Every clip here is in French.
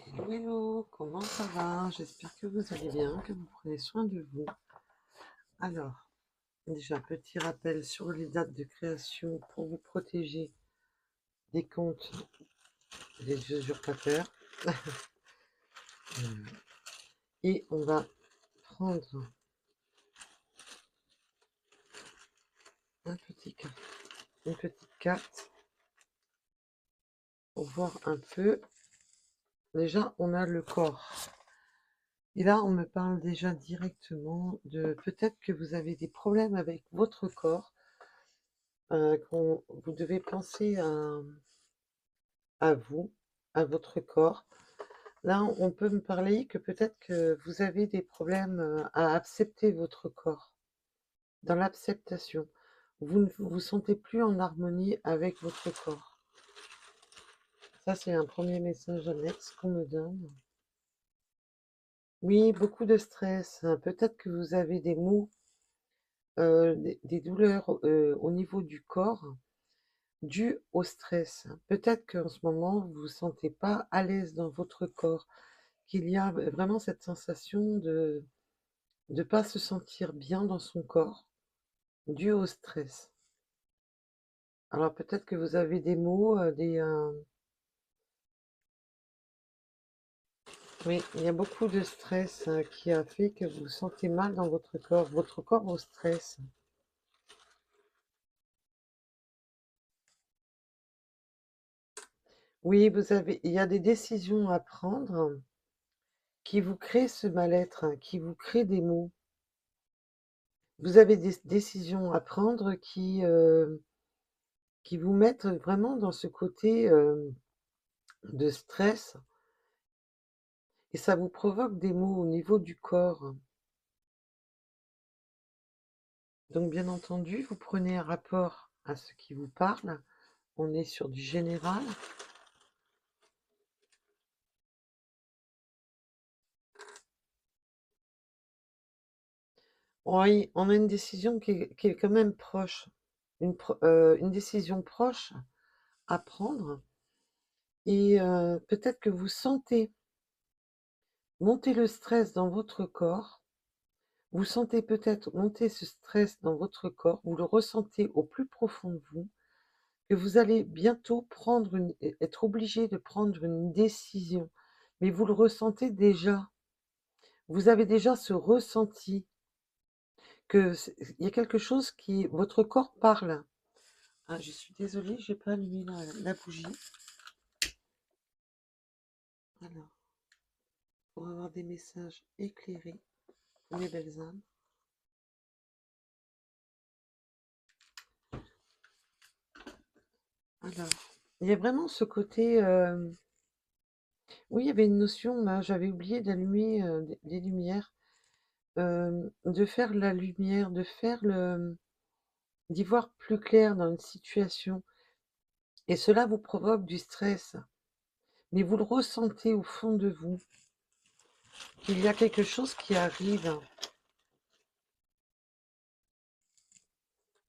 Hello, hello, comment ça va? J'espère que vous allez bien, que vous prenez soin de vous. Alors, déjà, petit rappel sur les dates de création pour vous protéger des comptes des usurpateurs. Et on va prendre une petite carte pour voir un peu. Déjà, on a le corps. Et là, on me parle déjà directement de peut-être que vous avez des problèmes avec votre corps, vous devez penser à vous, à votre corps. Là, on peut me parler que peut-être que vous avez des problèmes à accepter votre corps. Dans l'acceptation, vous ne vous sentez plus en harmonie avec votre corps. Ça, c'est un premier message annexe qu'on me donne. Oui, beaucoup de stress. Peut-être que vous avez des maux, des douleurs au niveau du corps dues au stress. Peut-être qu'en ce moment, vous ne vous sentez pas à l'aise dans votre corps, qu'il y a vraiment cette sensation de ne pas se sentir bien dans son corps, dû au stress. Alors peut-être que vous avez des maux, oui, il y a beaucoup de stress qui a fait que vous vous sentez mal dans votre corps au stress. Oui, il y a des décisions à prendre qui vous créent ce mal-être, qui vous créent des maux. Vous avez des décisions à prendre qui vous mettent vraiment dans ce côté de stress et ça vous provoque des maux au niveau du corps. Donc bien entendu, vous prenez un rapport à ce qui vous parle. On est sur du général. Oui, on a une décision qui est quand même proche. Une décision proche à prendre. Et peut-être que vous sentez monter le stress dans votre corps. Vous sentez peut-être monter ce stress dans votre corps. Vous le ressentez au plus profond de vous. Que vous allez bientôt être obligé de prendre une décision. Mais vous le ressentez déjà. Vous avez déjà ce ressenti il y a quelque chose qui... Votre corps parle. Ah, je suis désolée, j'ai pas allumé la bougie. Alors, pour avoir des messages éclairés pour mes belles âmes. Alors, il y a vraiment ce côté... Oui, il y avait une notion, là, j'avais oublié d'allumer des lumières. De faire la lumière, d'y voir plus clair dans une situation. Et cela vous provoque du stress. Mais vous le ressentez au fond de vous, qu'il y a quelque chose qui arrive.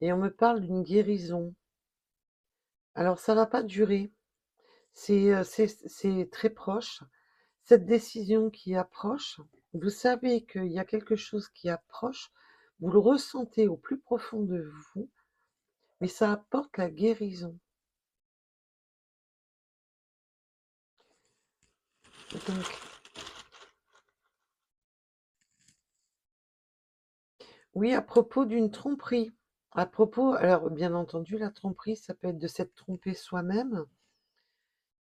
Et on me parle d'une guérison. Alors ça va pas durer. C'est très proche. Cette décision qui approche, vous savez qu'il y a quelque chose qui approche. Vous le ressentez au plus profond de vous. Mais ça apporte la guérison. Donc, oui, à propos d'une tromperie. Alors bien entendu, la tromperie, ça peut être de s'être trompé soi-même,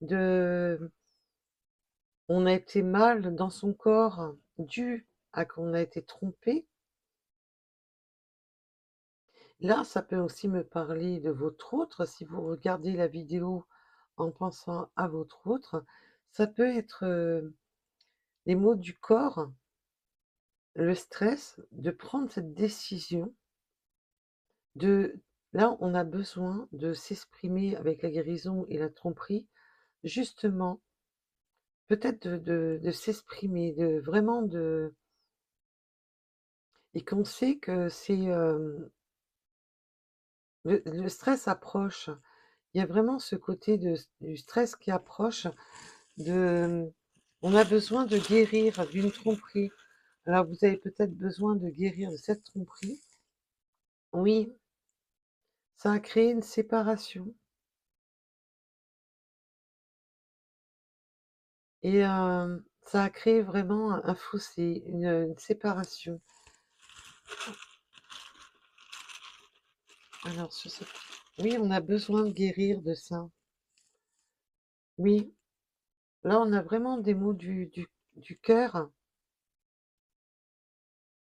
de on a été mal dans son corps dû à qu'on a été trompé. Là, ça peut aussi me parler de votre autre, si vous regardez la vidéo en pensant à votre autre, ça peut être les maux du corps, le stress, de prendre cette décision de... Là, on a besoin de s'exprimer avec la guérison et la tromperie, justement, peut-être de s'exprimer, de vraiment de... Et qu'on sait que c'est... le stress approche. Il y a vraiment ce côté du stress qui approche, de... On a besoin de guérir d'une tromperie. Alors vous avez peut-être besoin de guérir de cette tromperie. Oui, ça a créé une séparation et ça a créé vraiment un fossé, une séparation. Alors sur cette oui, on a besoin de guérir de ça. Oui, là on a vraiment des mots du cœur,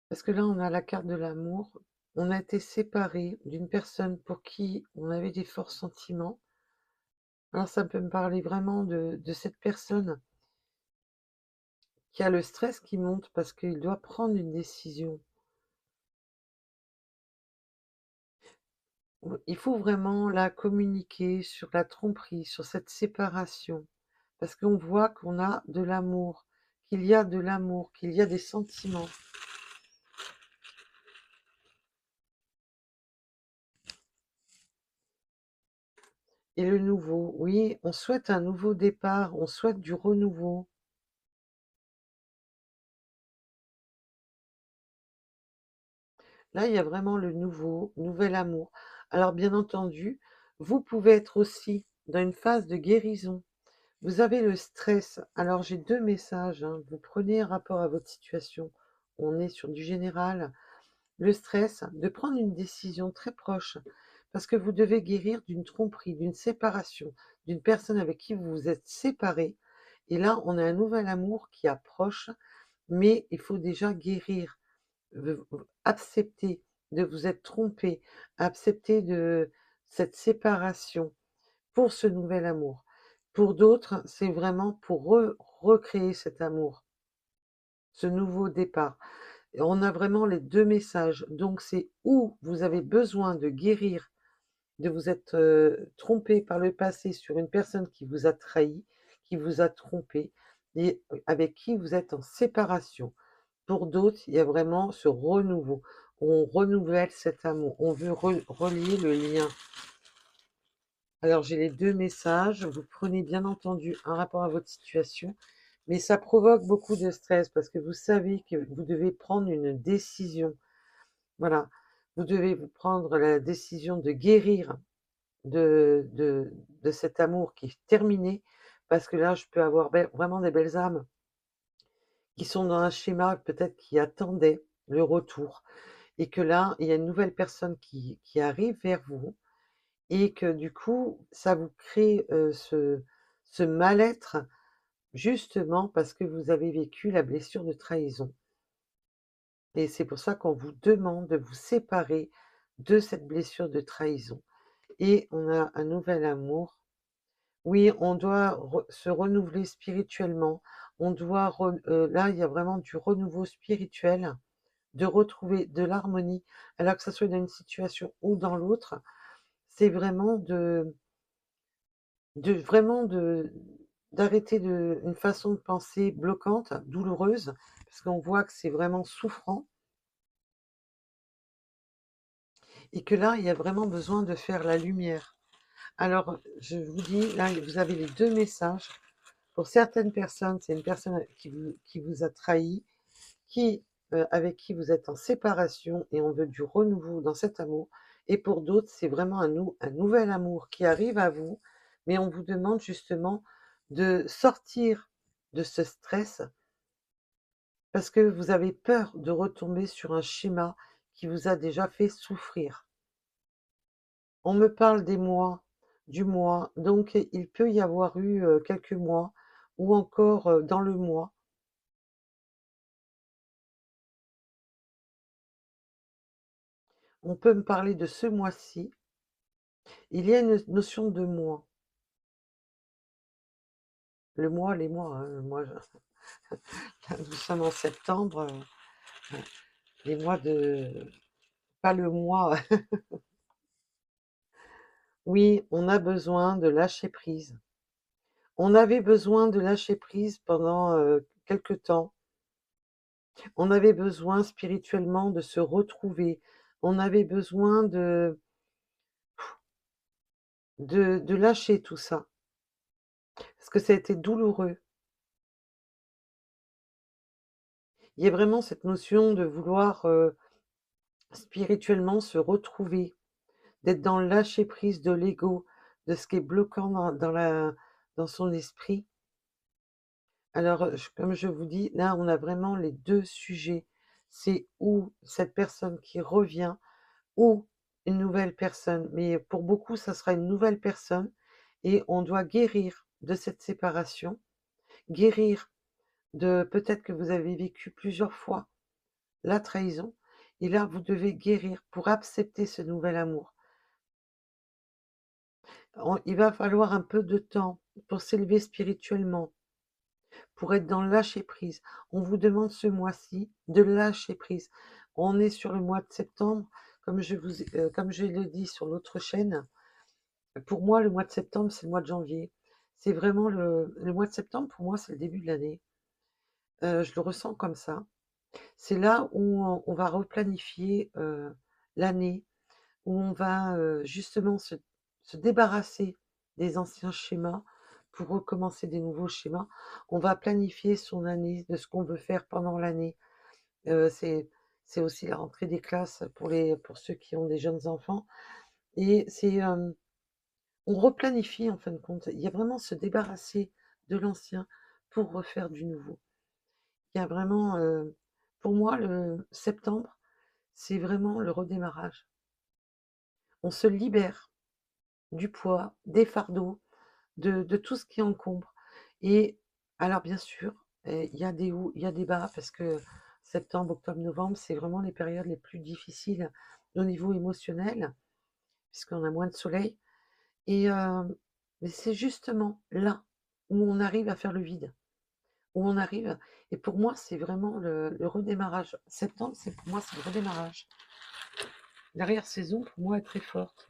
parce que là on a la carte de l'amour. On a été séparés d'une personne pour qui on avait des forts sentiments. Alors ça peut me parler vraiment de cette personne qui a le stress qui monte parce qu'il doit prendre une décision. Il faut vraiment la communiquer sur la tromperie, sur cette séparation, parce qu'on voit qu'on a de l'amour, qu'il y a de l'amour, qu'il y a des sentiments. Et le nouveau, oui, on souhaite un nouveau départ, on souhaite du renouveau. Là, il y a vraiment le nouveau, nouvel amour. Alors, bien entendu, vous pouvez être aussi dans une phase de guérison. Vous avez le stress. Alors, j'ai 2 messages, hein. Vous prenez un rapport à votre situation. On est sur du général. Le stress de prendre une décision très proche, parce que vous devez guérir d'une tromperie, d'une séparation, d'une personne avec qui vous vous êtes séparés. Et là, on a un nouvel amour qui approche, mais il faut déjà guérir, accepter de vous être trompé, accepter de cette séparation pour ce nouvel amour. Pour d'autres, c'est vraiment pour recréer cet amour, ce nouveau départ. Et on a vraiment les 2 messages. Donc c'est où vous avez besoin de guérir, de vous être, trompé par le passé sur une personne qui vous a trahi, qui vous a trompé et avec qui vous êtes en séparation. Pour d'autres, il y a vraiment ce renouveau. On renouvelle cet amour, on veut relier le lien. Alors j'ai les 2 messages, vous prenez bien entendu un rapport à votre situation, mais ça provoque beaucoup de stress parce que vous savez que vous devez prendre une décision. Voilà, vous devez vous prendre la décision de guérir de cet amour qui est terminé, parce que là, je peux avoir vraiment des belles âmes qui sont dans un schéma peut-être qui attendaient le retour et que là, il y a une nouvelle personne qui arrive vers vous et que du coup, ça vous crée ce mal-être justement parce que vous avez vécu la blessure de trahison. Et c'est pour ça qu'on vous demande de vous séparer de cette blessure de trahison. Et on a un nouvel amour. Oui, on doit se renouveler spirituellement. On doit, là, il y a vraiment du renouveau spirituel, de retrouver de l'harmonie, alors que ça soit dans une situation ou dans l'autre. C'est vraiment d'arrêter une façon de penser bloquante, douloureuse, parce qu'on voit que c'est vraiment souffrant et que là, il y a vraiment besoin de faire la lumière. Alors, je vous dis, là, vous avez les 2 messages. Pour certaines personnes, c'est une personne qui vous a trahi, avec qui vous êtes en séparation et on veut du renouveau dans cet amour. Et pour d'autres, c'est vraiment un nouvel amour qui arrive à vous, mais on vous demande justement de sortir de ce stress parce que vous avez peur de retomber sur un schéma qui vous a déjà fait souffrir. On me parle des mois, du mois, donc il peut y avoir eu quelques mois ou encore dans le mois. On peut me parler de ce mois-ci. Il y a une notion de mois. Le mois, les mois, hein, nous sommes en septembre, les mois de pas le mois. Oui, on a besoin de lâcher prise. On avait besoin de lâcher prise pendant, quelque temps. On avait besoin spirituellement de se retrouver. On avait besoin de lâcher tout ça, parce que ça a été douloureux. Il y a vraiment cette notion de vouloir, spirituellement se retrouver, d'être dans le lâcher prise de l'ego, de ce qui est bloquant dans son esprit. Alors, comme je vous dis, là, on a vraiment les 2 sujets. C'est ou cette personne qui revient ou une nouvelle personne. Mais pour beaucoup, ça sera une nouvelle personne et on doit guérir de cette séparation, guérir de peut-être que vous avez vécu plusieurs fois la trahison et là, vous devez guérir pour accepter ce nouvel amour. Il va falloir un peu de temps pour s'élever spirituellement, pour être dans le lâcher prise. On vous demande ce mois-ci de lâcher prise. On est sur le mois de septembre, comme je le dis sur l'autre chaîne. Pour moi, le mois de septembre, c'est le mois de janvier. C'est vraiment le mois de septembre, pour moi, c'est le début de l'année. Je le ressens comme ça. C'est là où on va replanifier l'année, où on va justement se débarrasser des anciens schémas pour recommencer des nouveaux schémas. On va planifier son année, de ce qu'on veut faire pendant l'année. Euh, c'est, c'est aussi la rentrée des classes pour ceux qui ont des jeunes enfants. Et on replanifie en fin de compte. Il y a vraiment se débarrasser de l'ancien pour refaire du nouveau. Il y a vraiment, pour moi, le septembre, c'est vraiment le redémarrage. On se libère du poids, des fardeaux, de tout ce qui encombre. Et alors bien sûr, il y a des hauts, il y a des bas, parce que septembre, octobre, novembre, c'est vraiment les périodes les plus difficiles au niveau émotionnel, puisqu'on a moins de soleil. Et mais c'est justement là où on arrive à faire le vide, où on arrive. Et pour moi, c'est vraiment le redémarrage. Septembre, c'est pour moi, c'est le redémarrage. L'arrière-saison, pour moi, est très forte.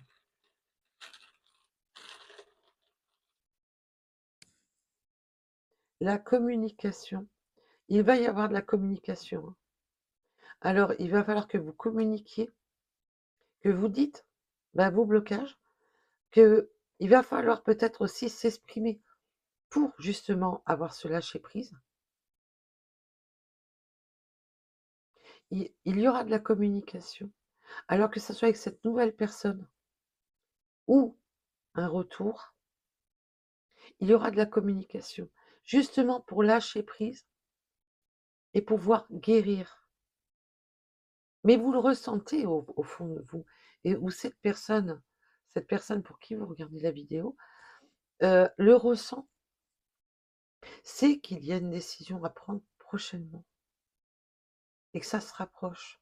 La communication. Il va y avoir de la communication, hein. Alors, il va falloir que vous communiquiez, que vous dites vos blocages, que il va falloir peut-être aussi s'exprimer pour justement avoir ce lâcher-prise. Il y aura de la communication. Alors que ce soit avec cette nouvelle personne ou un retour, il y aura de la communication. Justement pour lâcher prise et pouvoir guérir. Mais vous le ressentez au fond de vous. Et où cette personne pour qui vous regardez la vidéo, le ressent, c'est qu'il y a une décision à prendre prochainement et que ça se rapproche.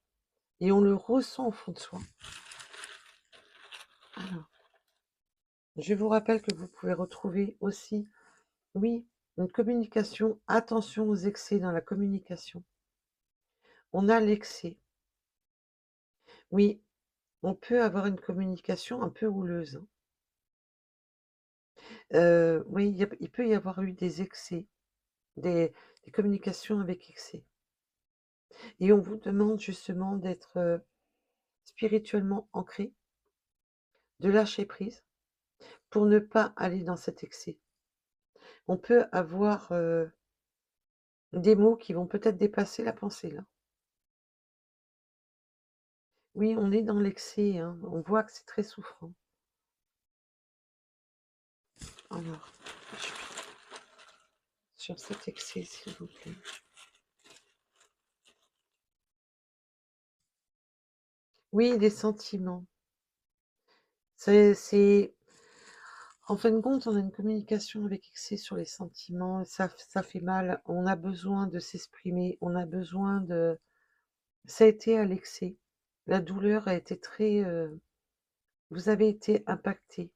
Et on le ressent au fond de soi. Alors, je vous rappelle que vous pouvez retrouver aussi, oui, une communication. Attention aux excès dans la communication. On a l'excès. Oui, on peut avoir une communication un peu houleuse, hein. Oui, il peut y avoir eu des excès, des communications avec excès. Et on vous demande justement d'être spirituellement ancré, de lâcher prise, pour ne pas aller dans cet excès. On peut avoir des mots qui vont peut-être dépasser la pensée, là. Oui, on est dans l'excès, hein. On voit que c'est très souffrant. Alors, sur cet excès, s'il vous plaît. Oui, des sentiments. C'est... En fin de compte, on a une communication avec excès sur les sentiments, et ça fait mal. On a besoin de s'exprimer, on a besoin de... Ça a été à l'excès. La douleur a été très... Vous avez été impacté.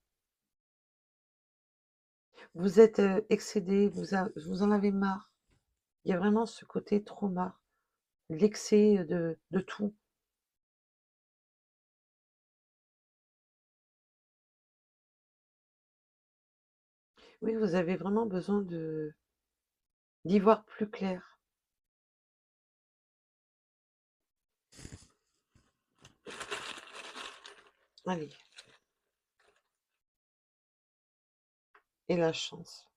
Vous êtes excédé, vous en avez marre. Il y a vraiment ce côté trauma, l'excès de tout. Oui, vous avez vraiment besoin d'y voir plus clair. Allez, et la chance.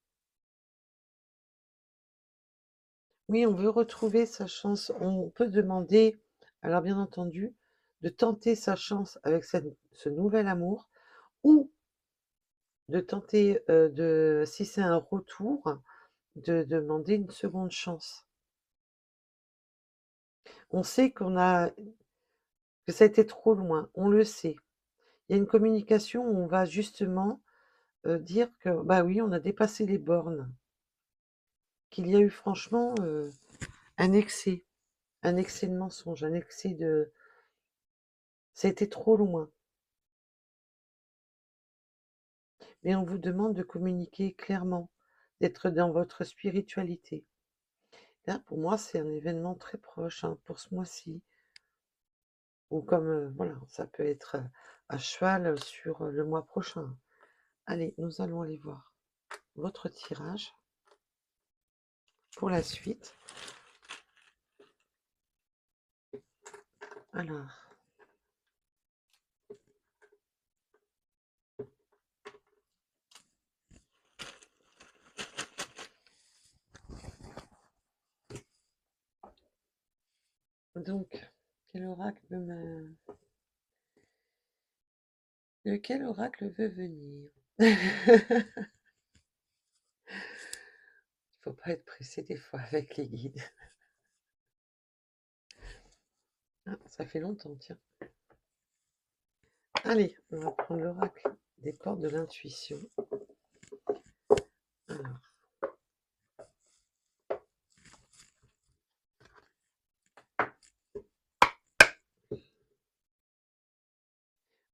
Oui, on veut retrouver sa chance. On peut demander, alors bien entendu, de tenter sa chance avec ce nouvel amour ou de tenter, si c'est un retour, de demander une seconde chance. On sait que ça a été trop loin, on le sait. Il y a une communication où on va justement, dire que, bah, oui, on a dépassé les bornes, qu'il y a eu franchement, un excès de mensonge, un excès de ça a été trop loin. Mais on vous demande de communiquer clairement, d'être dans votre spiritualité. Là, pour moi, c'est un événement très proche, hein, pour ce mois-ci. Ou comme, voilà, ça peut être, à cheval sur, le mois prochain. Allez, nous allons aller voir votre tirage pour la suite. Alors, donc, quel oracle lequel oracle veut venir? Il faut pas être pressé des fois avec les guides. Ah, ça fait longtemps, tiens. Allez, on va prendre l'oracle des portes de l'intuition. Alors,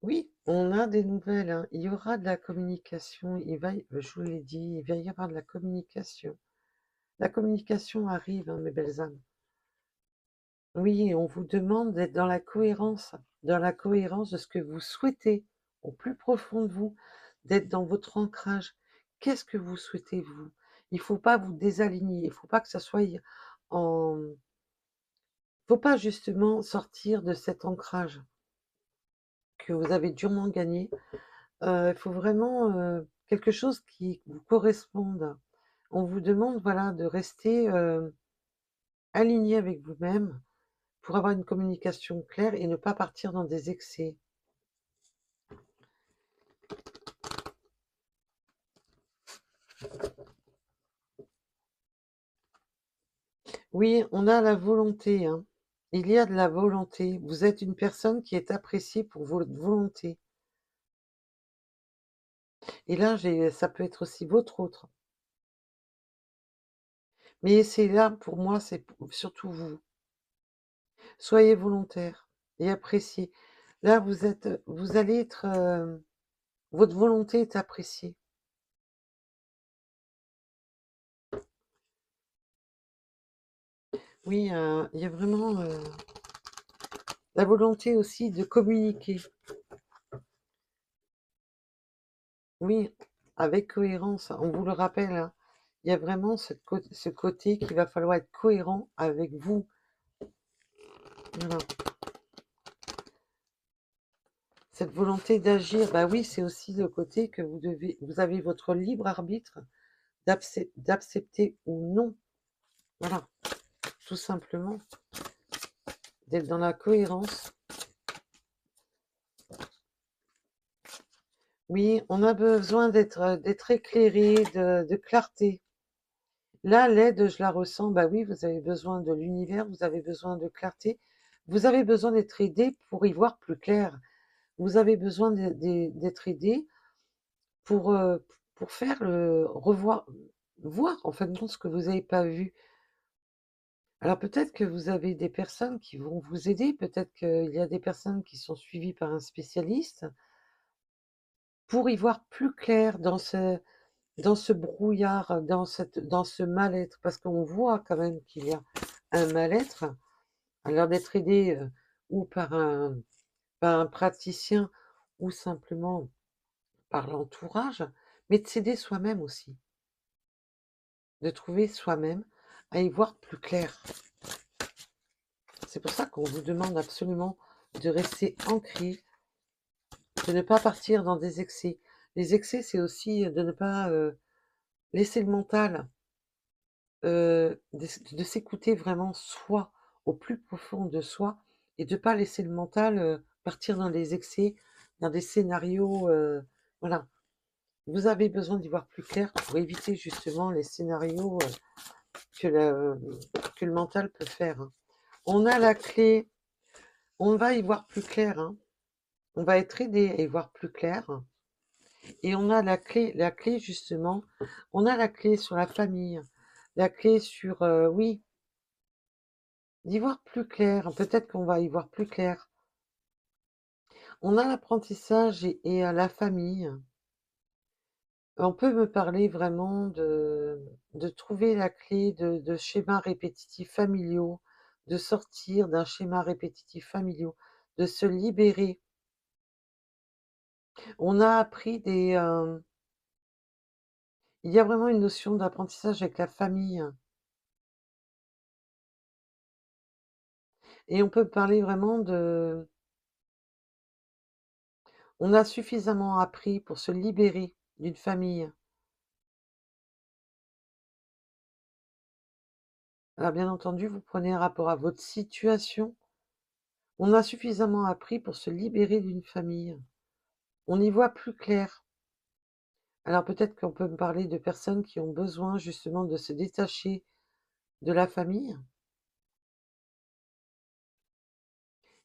oui, on a des nouvelles, hein. Il y aura de la communication. Je vous l'ai dit, il va y avoir de la communication. La communication arrive, hein, mes belles âmes. Oui, on vous demande d'être dans la cohérence de ce que vous souhaitez, au plus profond de vous, d'être dans votre ancrage. Qu'est-ce que vous souhaitez, vous? Il faut pas vous désaligner, il faut pas que ça soit en... faut pas justement sortir de cet ancrage que vous avez durement gagné. Il faut vraiment quelque chose qui vous corresponde. On vous demande, voilà, de rester aligné avec vous-même pour avoir une communication claire et ne pas partir dans des excès. Oui, on a la volonté, hein. Il y a de la volonté. Vous êtes une personne qui est appréciée pour votre volonté. Et là, ça peut être aussi votre autre. Mais c'est là, pour moi, surtout vous. Soyez volontaire et appréciez. Là, vous allez être, votre volonté est appréciée. Oui, il y a vraiment la volonté aussi de communiquer. Oui, avec cohérence. On vous le rappelle, hein, il y a vraiment ce côté qu'il va falloir être cohérent avec vous. Voilà. Cette volonté d'agir, bah oui, c'est aussi le côté que vous avez votre libre arbitre d'accepter ou non. Voilà, tout simplement, d'être dans la cohérence. Oui, on a besoin d'être éclairé, de clarté. Là, l'aide, je la ressens, bah oui, vous avez besoin de l'univers, vous avez besoin de clarté, vous avez besoin d'être aidé pour y voir plus clair. Vous avez besoin d'être aidé pour, faire voir en fin de compte ce que vous n'avez pas vu. Alors peut-être que vous avez des personnes qui vont vous aider, peut-être qu'il y a des personnes qui sont suivies par un spécialiste pour y voir plus clair dans ce brouillard, dans ce mal-être, parce qu'on voit quand même qu'il y a un mal-être, alors d'être aidé ou par un praticien ou simplement par l'entourage, mais de s'aider soi-même aussi, de trouver soi-même à y voir plus clair. C'est pour ça qu'on vous demande absolument de rester ancré, de ne pas partir dans des excès. Les excès, c'est aussi de ne pas laisser le mental de s'écouter vraiment soi, au plus profond de soi et de pas laisser le mental, partir dans des excès, dans des scénarios, voilà. Vous avez besoin d'y voir plus clair pour éviter justement les scénarios, que le que le mental peut faire, hein. On a la clé, on va y voir plus clair, hein. On va être aidé à y voir plus clair et on a la clé justement, on a la clé sur la famille, la clé sur, oui, d'y voir plus clair, peut-être qu'on va y voir plus clair. On a l'apprentissage et la famille. On peut me parler vraiment de trouver la clé de schémas répétitifs familiaux, de sortir d'un schéma répétitif familiaux, de se libérer. On a appris il y a vraiment une notion d'apprentissage avec la famille et on peut parler vraiment on a suffisamment appris pour se libérer d'une famille. Alors bien entendu, vous prenez un rapport à votre situation. On a suffisamment appris pour se libérer d'une famille. On y voit plus clair. Alors peut-être qu'on peut me parler de personnes qui ont besoin justement de se détacher de la famille.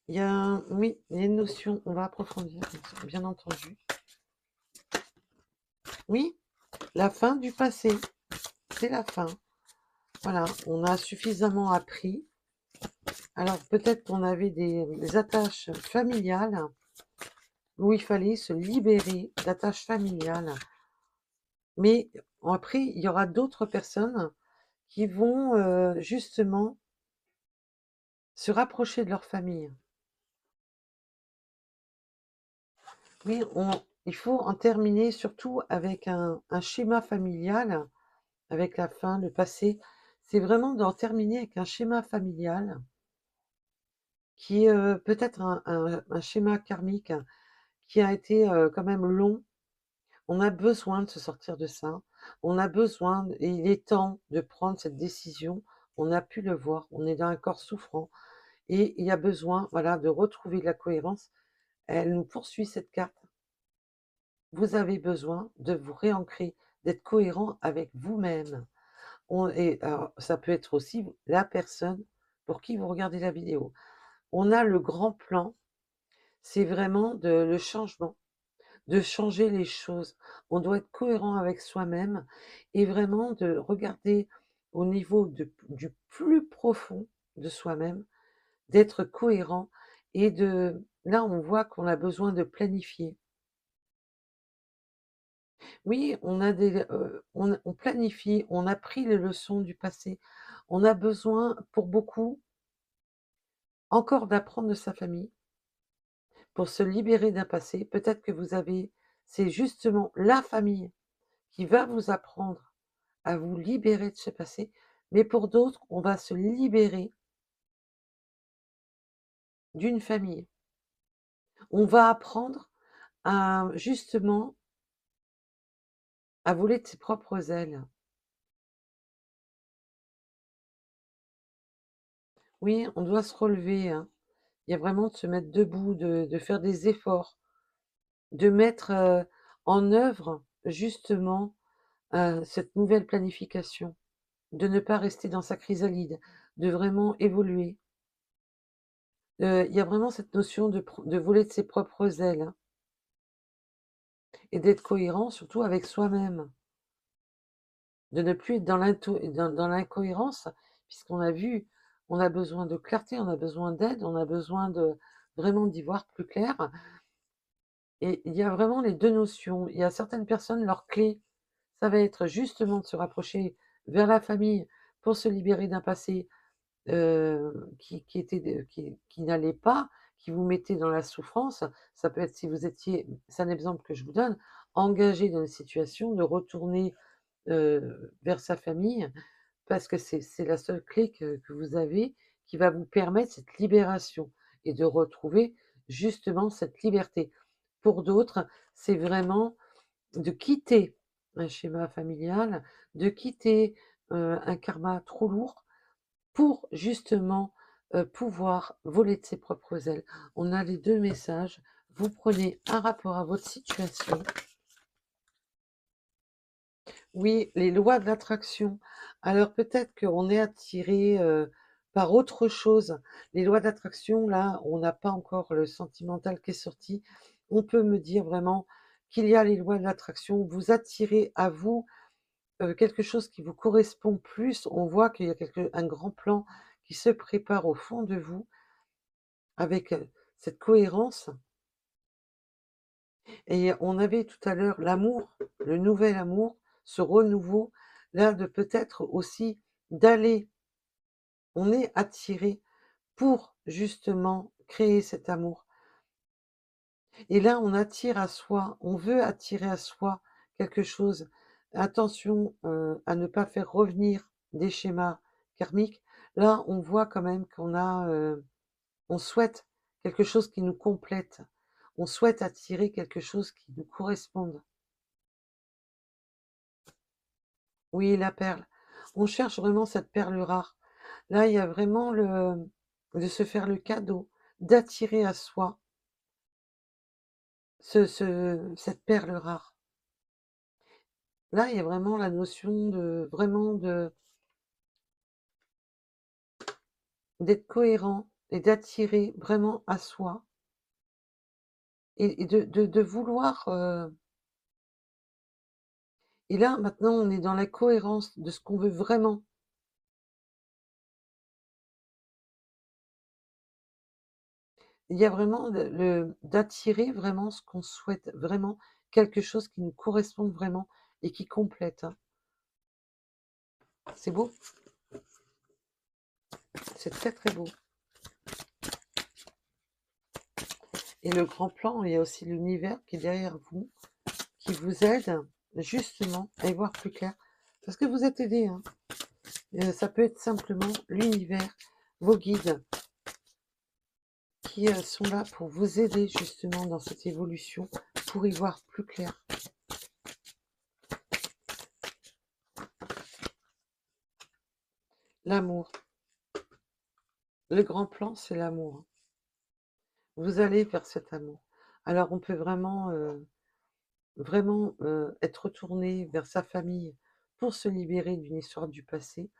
Oui, il y a une notion, on va approfondir, bien entendu. Oui, la fin du passé, c'est la fin. Voilà, on a suffisamment appris. Alors peut-être qu'on avait des attaches familiales où il fallait se libérer d'attaches familiales. Mais après, il y aura d'autres personnes qui vont justement se rapprocher de leur famille. Oui, il faut en terminer surtout avec un schéma familial, avec la fin, le passé. C'est vraiment d'en terminer avec un schéma familial qui est peut-être un schéma karmique qui a été quand même long. On a besoin de se sortir de ça. On a besoin, et il est temps de prendre cette décision. On a pu le voir, on est dans un corps souffrant et il y a besoin, voilà, de retrouver de la cohérence. Elle nous poursuit cette carte. Vous avez besoin de vous réancrer, d'être cohérent avec vous-même. Et alors, ça peut être aussi la personne pour qui vous regardez la vidéo. On a le grand plan, c'est vraiment le changement, de changer les choses. On doit être cohérent avec soi-même et vraiment de regarder au niveau du plus profond de soi-même, d'être cohérent et là on voit qu'on a besoin de planifier. Oui, on planifie, on a pris les leçons du passé. On a besoin, pour beaucoup, encore d'apprendre de sa famille, pour se libérer d'un passé. Peut-être que c'est justement la famille qui va vous apprendre à vous libérer de ce passé, mais pour d'autres, on va se libérer d'une famille. On va apprendre justement, à voler de ses propres ailes. Oui, on doit se relever, hein. Il y a vraiment de se mettre debout, de faire des efforts, de mettre, en œuvre justement, cette nouvelle planification, de ne pas rester dans sa chrysalide, de vraiment évoluer. Il y a vraiment cette notion de voler de ses propres ailes, hein, et d'être cohérent surtout avec soi-même, de ne plus être dans l'incohérence puisqu'on a vu, on a besoin de clarté, on a besoin d'aide, on a besoin de vraiment d'y voir plus clair. Et il y a vraiment les 2 notions. Il y a certaines personnes, leur clé, ça va être justement de se rapprocher vers la famille pour se libérer d'un passé, qui était qui n'allait pas, qui vous mettait dans la souffrance. Ça peut être si vous étiez, c'est un exemple que je vous donne, engagé dans une situation, de retourner, vers sa famille parce que c'est la seule clé que vous avez qui va vous permettre cette libération et de retrouver justement cette liberté. Pour d'autres, c'est vraiment de quitter un schéma familial, de quitter un karma trop lourd pour justement, pouvoir voler de ses propres ailes. On a les 2 messages. Vous prenez un rapport à votre situation. Oui, les lois de l'attraction. Alors peut-être qu'on est attiré, par autre chose. Les lois d'attraction, là, on n'a pas encore le sentimental qui est sorti. On peut me dire vraiment qu'il y a les lois de l'attraction. Vous attirez à vous, quelque chose qui vous correspond plus. On voit qu'il y a un grand plan qui se prépare au fond de vous avec, cette cohérence. Et on avait tout à l'heure l'amour, le nouvel amour, ce renouveau, là, de peut-être aussi d'aller on est attiré pour justement créer cet amour. Et là, on attire à soi, on veut attirer à soi quelque chose. Attention, à ne pas faire revenir des schémas karmiques. Là, on voit quand même qu'on a, on souhaite quelque chose qui nous complète. On souhaite attirer quelque chose qui nous corresponde. Oui, la perle. On cherche vraiment cette perle rare. Là, il y a vraiment le de se faire le cadeau, d'attirer à soi cette perle rare. Là, il y a vraiment la notion de vraiment d'être cohérent et d'attirer vraiment à soi et de vouloir, et là, maintenant, on est dans la cohérence de ce qu'on veut vraiment. Il y a vraiment d'attirer vraiment ce qu'on souhaite, vraiment quelque chose qui nous corresponde vraiment et qui complète, hein. C'est beau, c'est très, très beau. Et le grand plan, il y a aussi l'univers qui est derrière vous, qui vous aide justement à y voir plus clair. Parce que vous êtes aidé, hein. Ça peut être simplement l'univers, vos guides, qui sont là pour vous aider justement dans cette évolution, pour y voir plus clair. L'amour. Le grand plan, c'est l'amour, hein. Vous allez vers cet amour. Alors on peut vraiment, vraiment être retourné vers sa famille pour se libérer d'une histoire du passé,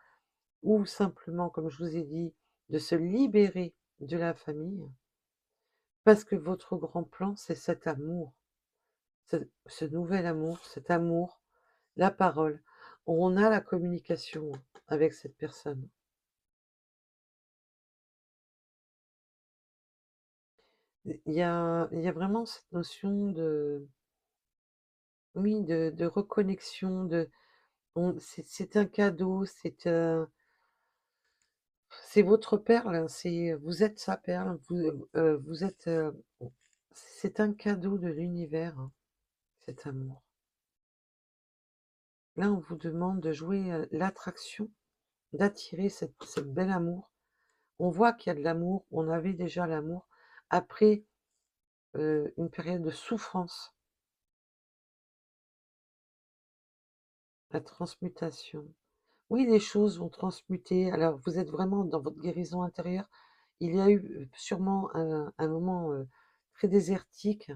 ou simplement, comme je vous ai dit, de se libérer de la famille, parce que votre grand plan, c'est cet amour, ce nouvel amour, cet amour, la parole. On a la communication avec cette personne. Il y a vraiment cette notion de, oui, de reconnexion, c'est un cadeau, c'est votre perle, vous êtes sa perle, vous êtes, c'est un cadeau de l'univers, hein, cet amour. Là, on vous demande de jouer, l'attraction, d'attirer cette bel amour. On voit qu'il y a de l'amour, on avait déjà l'amour après, une période de souffrance, la transmutation. Oui, les choses vont transmuter. Alors, vous êtes vraiment dans votre guérison intérieure. Il y a eu, sûrement un moment, très désertique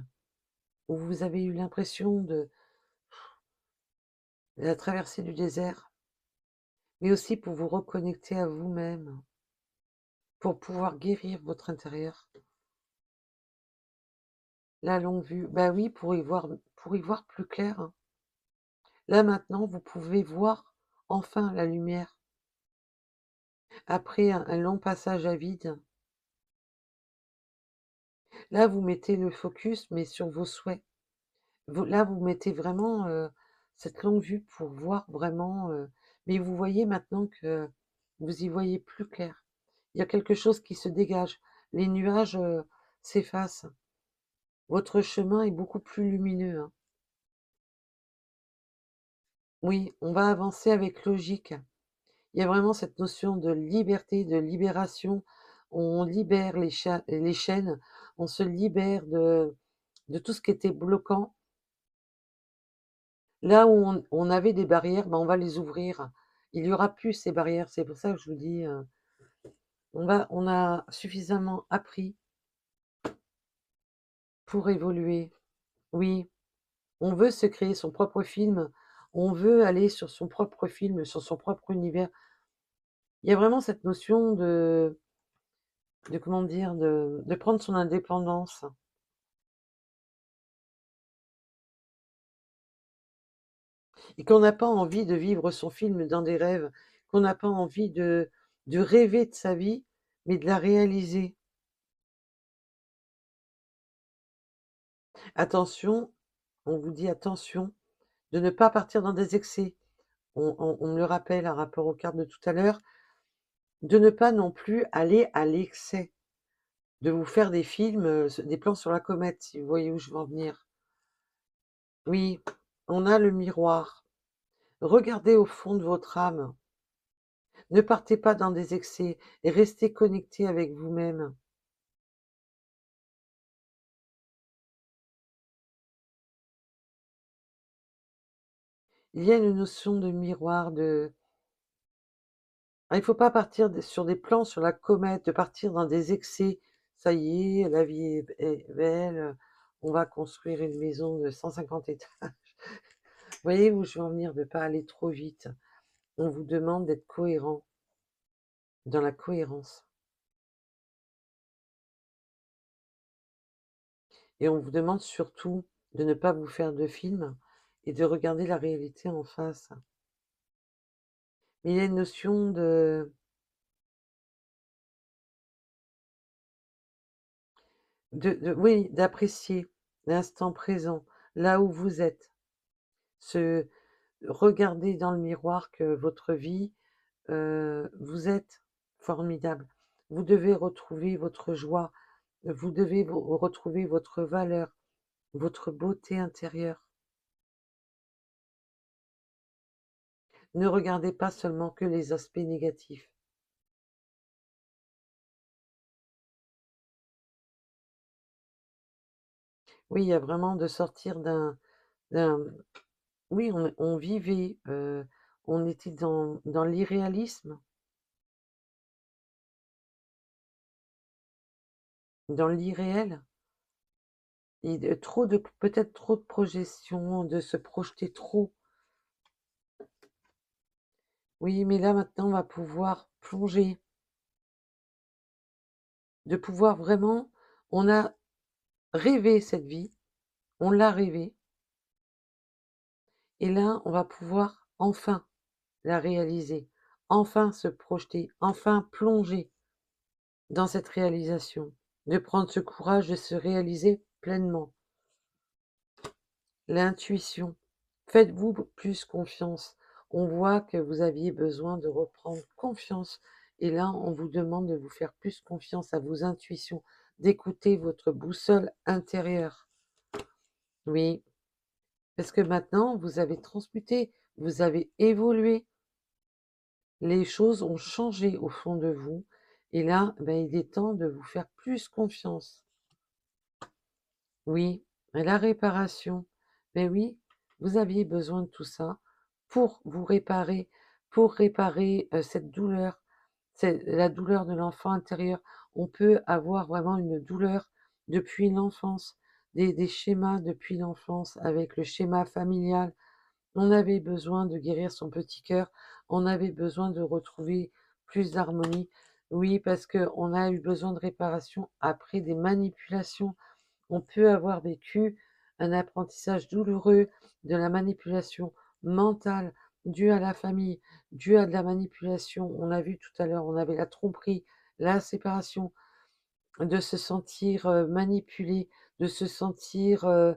où vous avez eu l'impression de la traversée du désert, mais aussi pour vous reconnecter à vous-même, pour pouvoir guérir votre intérieur. La longue vue, bah oui, pour y voir plus clair, hein. Là, maintenant, vous pouvez voir enfin la lumière après un long passage à vide. Là, vous mettez le focus, mais sur vos souhaits. Là, vous mettez vraiment, cette longue vue pour voir vraiment, mais vous voyez maintenant que vous y voyez plus clair. Il y a quelque chose qui se dégage. Les nuages, s'effacent. Votre chemin est beaucoup plus lumineux, hein. Oui, on va avancer avec logique. Il y a vraiment cette notion de liberté, de libération. On libère les chaînes, on se libère de tout ce qui était bloquant. Là où on avait des barrières, ben, on va les ouvrir Il y aura plus ces barrières. C'est pour ça que je vous dis, on a suffisamment appris pour évoluer. Oui, on veut se créer son propre film, on veut aller sur son propre film, sur son propre univers. Il y a vraiment cette notion de comment dire? De prendre son indépendance et qu'on n'a pas envie de vivre son film dans des rêves, qu'on n'a pas envie de rêver de sa vie, mais de la réaliser. Attention, on vous dit attention de ne pas partir dans des excès. On me le rappelle par rapport aux cartes de tout à l'heure, de ne pas non plus aller à l'excès, de vous faire des films, des plans sur la comète, si vous voyez où je veux en venir. Oui, on a le miroir. Regardez au fond de votre âme. Ne partez pas dans des excès et restez connecté avec vous-même. Il y a une notion de miroir, il faut pas partir sur des plans sur la comète, de partir dans des excès. Ça y est, la vie est belle, on va construire une maison de 150 étages. Vous voyez où je veux en venir, de pas aller trop vite. On vous demande d'être cohérent, dans la cohérence. Et on vous demande surtout de ne pas vous faire de films et de regarder la réalité en face. Mais il y a une notion oui, d'apprécier l'instant présent, là où vous êtes. Se Regarder dans le miroir que votre vie, vous êtes formidable. Vous devez retrouver votre joie, vous devez retrouver votre valeur, votre beauté intérieure. Ne regardez pas seulement que les aspects négatifs. Oui, il y a vraiment de sortir d'un oui, on vivait, on était dans l'irréalisme, dans l'irréel et trop de peut-être trop de projections, de se projeter trop. Oui, mais là, maintenant, on va pouvoir plonger, de pouvoir vraiment on a rêvé cette vie, on l'a rêvée et là, on va pouvoir enfin la réaliser, enfin se projeter, enfin plonger dans cette réalisation, de prendre ce courage de se réaliser pleinement. L'intuition. Faites-vous plus confiance. On voit que vous aviez besoin de reprendre confiance et là, on vous demande de vous faire plus confiance à vos intuitions, d'écouter votre boussole intérieure. Oui, parce que maintenant, vous avez transmuté, vous avez évolué, les choses ont changé au fond de vous et là, ben, il est temps de vous faire plus confiance. Oui, la réparation. Mais oui, vous aviez besoin de tout ça pour vous réparer, pour réparer cette douleur, c'est la douleur de l'enfant intérieur. On peut avoir vraiment une douleur depuis l'enfance, des schémas depuis l'enfance avec le schéma familial. On avait besoin de guérir son petit cœur, on avait besoin de retrouver plus d'harmonie. Oui, parce qu'on a eu besoin de réparation après des manipulations. On peut avoir vécu un apprentissage douloureux de la manipulation mentale due à la famille, due à de la manipulation. On a vu tout à l'heure, on avait la tromperie, la séparation, de se sentir manipulé, de se sentir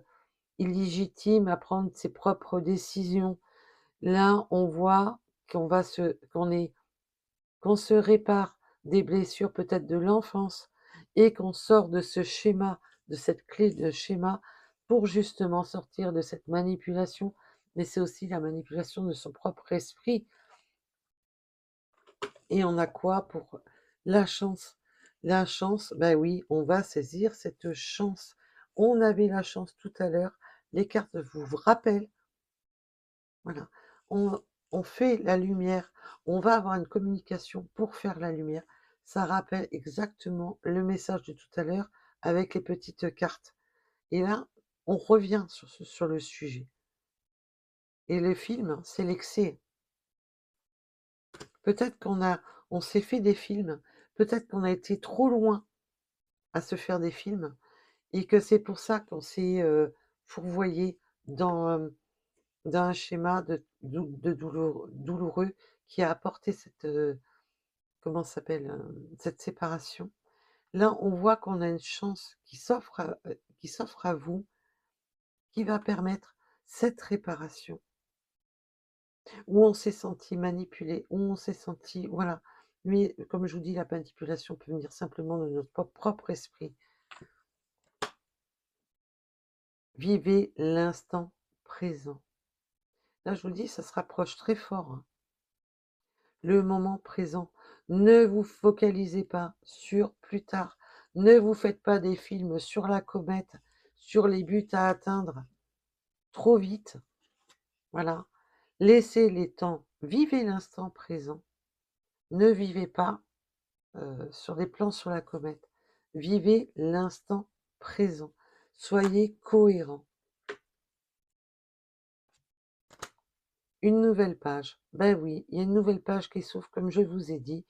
illégitime à prendre ses propres décisions. Là, on voit qu'on se répare des blessures peut-être de l'enfance et qu'on sort de ce schéma, de cette clé de schéma pour justement sortir de cette manipulation, mais c'est aussi la manipulation de son propre esprit. Et on a quoi pour la chance? La chance, ben oui, on va saisir cette chance. On avait la chance tout à l'heure, les cartes vous rappellent, voilà, on fait la lumière, on va avoir une communication pour faire la lumière. Ça rappelle exactement le message de tout à l'heure avec les petites cartes. Et là, on revient sur le sujet. Et le film, c'est l'excès. Peut-être on s'est fait des films, peut-être qu'on a été trop loin à se faire des films, et que c'est pour ça qu'on s'est fourvoyé dans un schéma douloureux qui a apporté cette, comment ça s'appelle, cette séparation. Là, on voit qu'on a une chance qui s'offre à vous, qui va permettre cette réparation, où on s'est senti manipulé, où on s'est senti, voilà. Mais comme je vous dis, la manipulation peut venir simplement de notre propre esprit. Vivez l'instant présent. Là, je vous dis, ça se rapproche très fort, hein. Le moment présent. Ne vous focalisez pas sur plus tard. Ne vous faites pas des films sur la comète, sur les buts à atteindre trop vite. Voilà. Laissez les temps. Vivez l'instant présent. Ne vivez pas sur des plans sur la comète. Vivez l'instant présent. Soyez cohérent. Une nouvelle page. Ben oui, il y a une nouvelle page qui s'ouvre, comme je vous ai dit.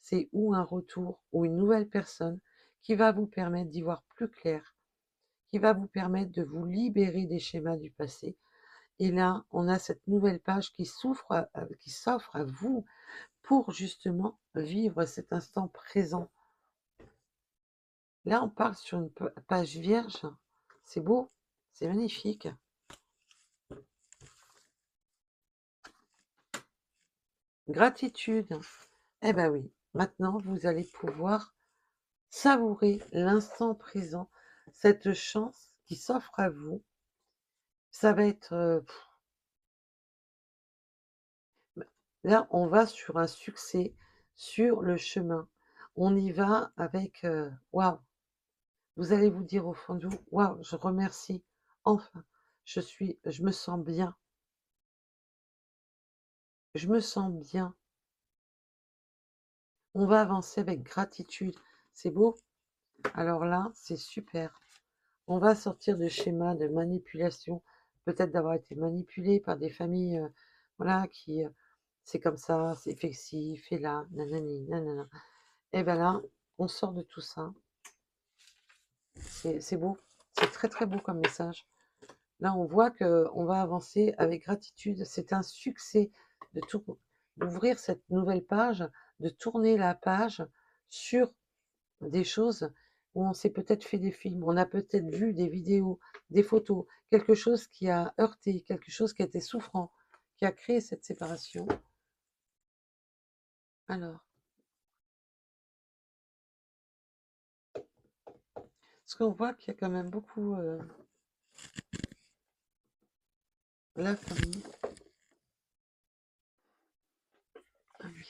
C'est ou un retour ou une nouvelle personne qui va vous permettre d'y voir plus clair, qui va vous permettre de vous libérer des schémas du passé. Et là, on a cette nouvelle page qui s'offre à vous pour justement vivre cet instant présent. Là, on parle sur une page vierge. C'est beau, c'est magnifique. Gratitude. Eh ben oui, maintenant, vous allez pouvoir savourer l'instant présent, cette chance qui s'offre à vous. Ça va être... là, on va sur un succès, sur le chemin. On y va avec... waouh! Vous allez vous dire au fond de vous, waouh, je remercie. Enfin, je me sens bien. Je me sens bien. On va avancer avec gratitude. C'est beau? Alors là, c'est super. On va sortir de schémas de manipulation, peut-être d'avoir été manipulé par des familles, voilà, qui, c'est comme ça, c'est fais ci, fais là, nanani, nanana. Et ben là, on sort de tout ça. C'est beau, c'est très très beau comme message. Là, on voit que on va avancer avec gratitude. C'est un succès de d'ouvrir cette nouvelle page, de tourner la page sur des choses où on s'est peut-être fait des films, on a peut-être vu des vidéos, des photos, quelque chose qui a heurté, quelque chose qui a été souffrant, qui a créé cette séparation. Alors, parce qu'on voit qu'il y a quand même beaucoup la famille. Ah oui.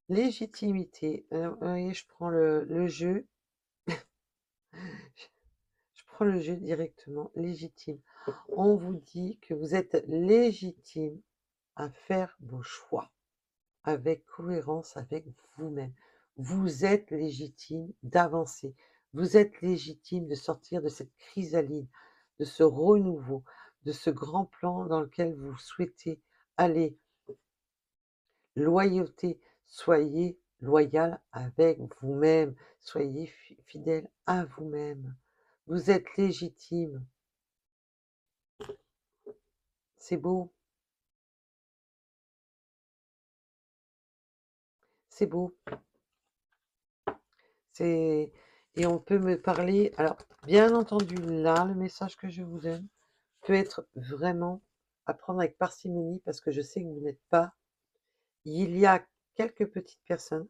Légitimité. Oui, je prends le jeu. Je prends le jeu directement. Légitime. On vous dit que vous êtes légitime à faire vos choix avec cohérence avec vous-même. Vous êtes légitime d'avancer. Vous êtes légitime de sortir de cette chrysalide, de ce renouveau, de ce grand plan dans lequel vous souhaitez aller. Loyauté, soyez loyal avec vous-même, soyez fidèle à vous-même. Vous êtes légitime. C'est beau, c'est beau. C'est et on peut me parler. Alors, bien entendu, là, le message que je vous donne peut être vraiment à prendre avec parcimonie parce que je sais que vous n'êtes pas. Il y a quelques petites personnes,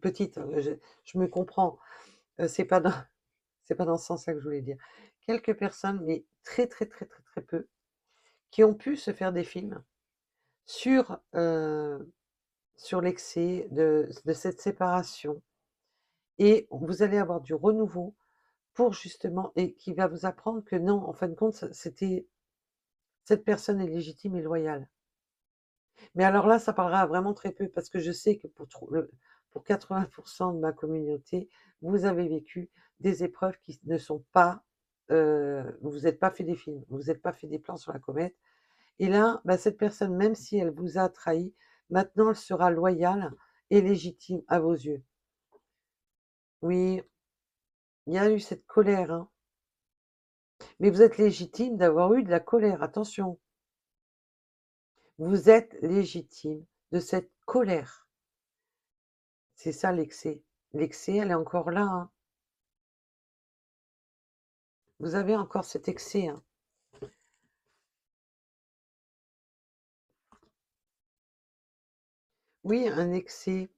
petites, je me comprends, c'est pas dans, c'est pas dans ce sens-là que je voulais dire. Quelques personnes, mais très très très très très peu, qui ont pu se faire des films sur, sur l'excès de cette séparation. Et vous allez avoir du renouveau, pour justement et qui va vous apprendre que non, en fin de compte, c'était cette personne est légitime et loyale. Mais alors là, ça parlera vraiment très peu parce que je sais que pour 80 de ma communauté, vous avez vécu des épreuves qui ne sont pas, vous vous êtes pas fait des films, vous vous êtes pas fait des plans sur la comète et là, bah, cette personne, même si elle vous a trahi, maintenant elle sera loyale et légitime à vos yeux. Oui, il y a eu cette colère, hein, mais vous êtes légitime d'avoir eu de la colère, attention. Vous êtes légitime de cette colère. C'est ça l'excès. L'excès, elle est encore là, hein. Vous avez encore cet excès, hein. Oui, un excès.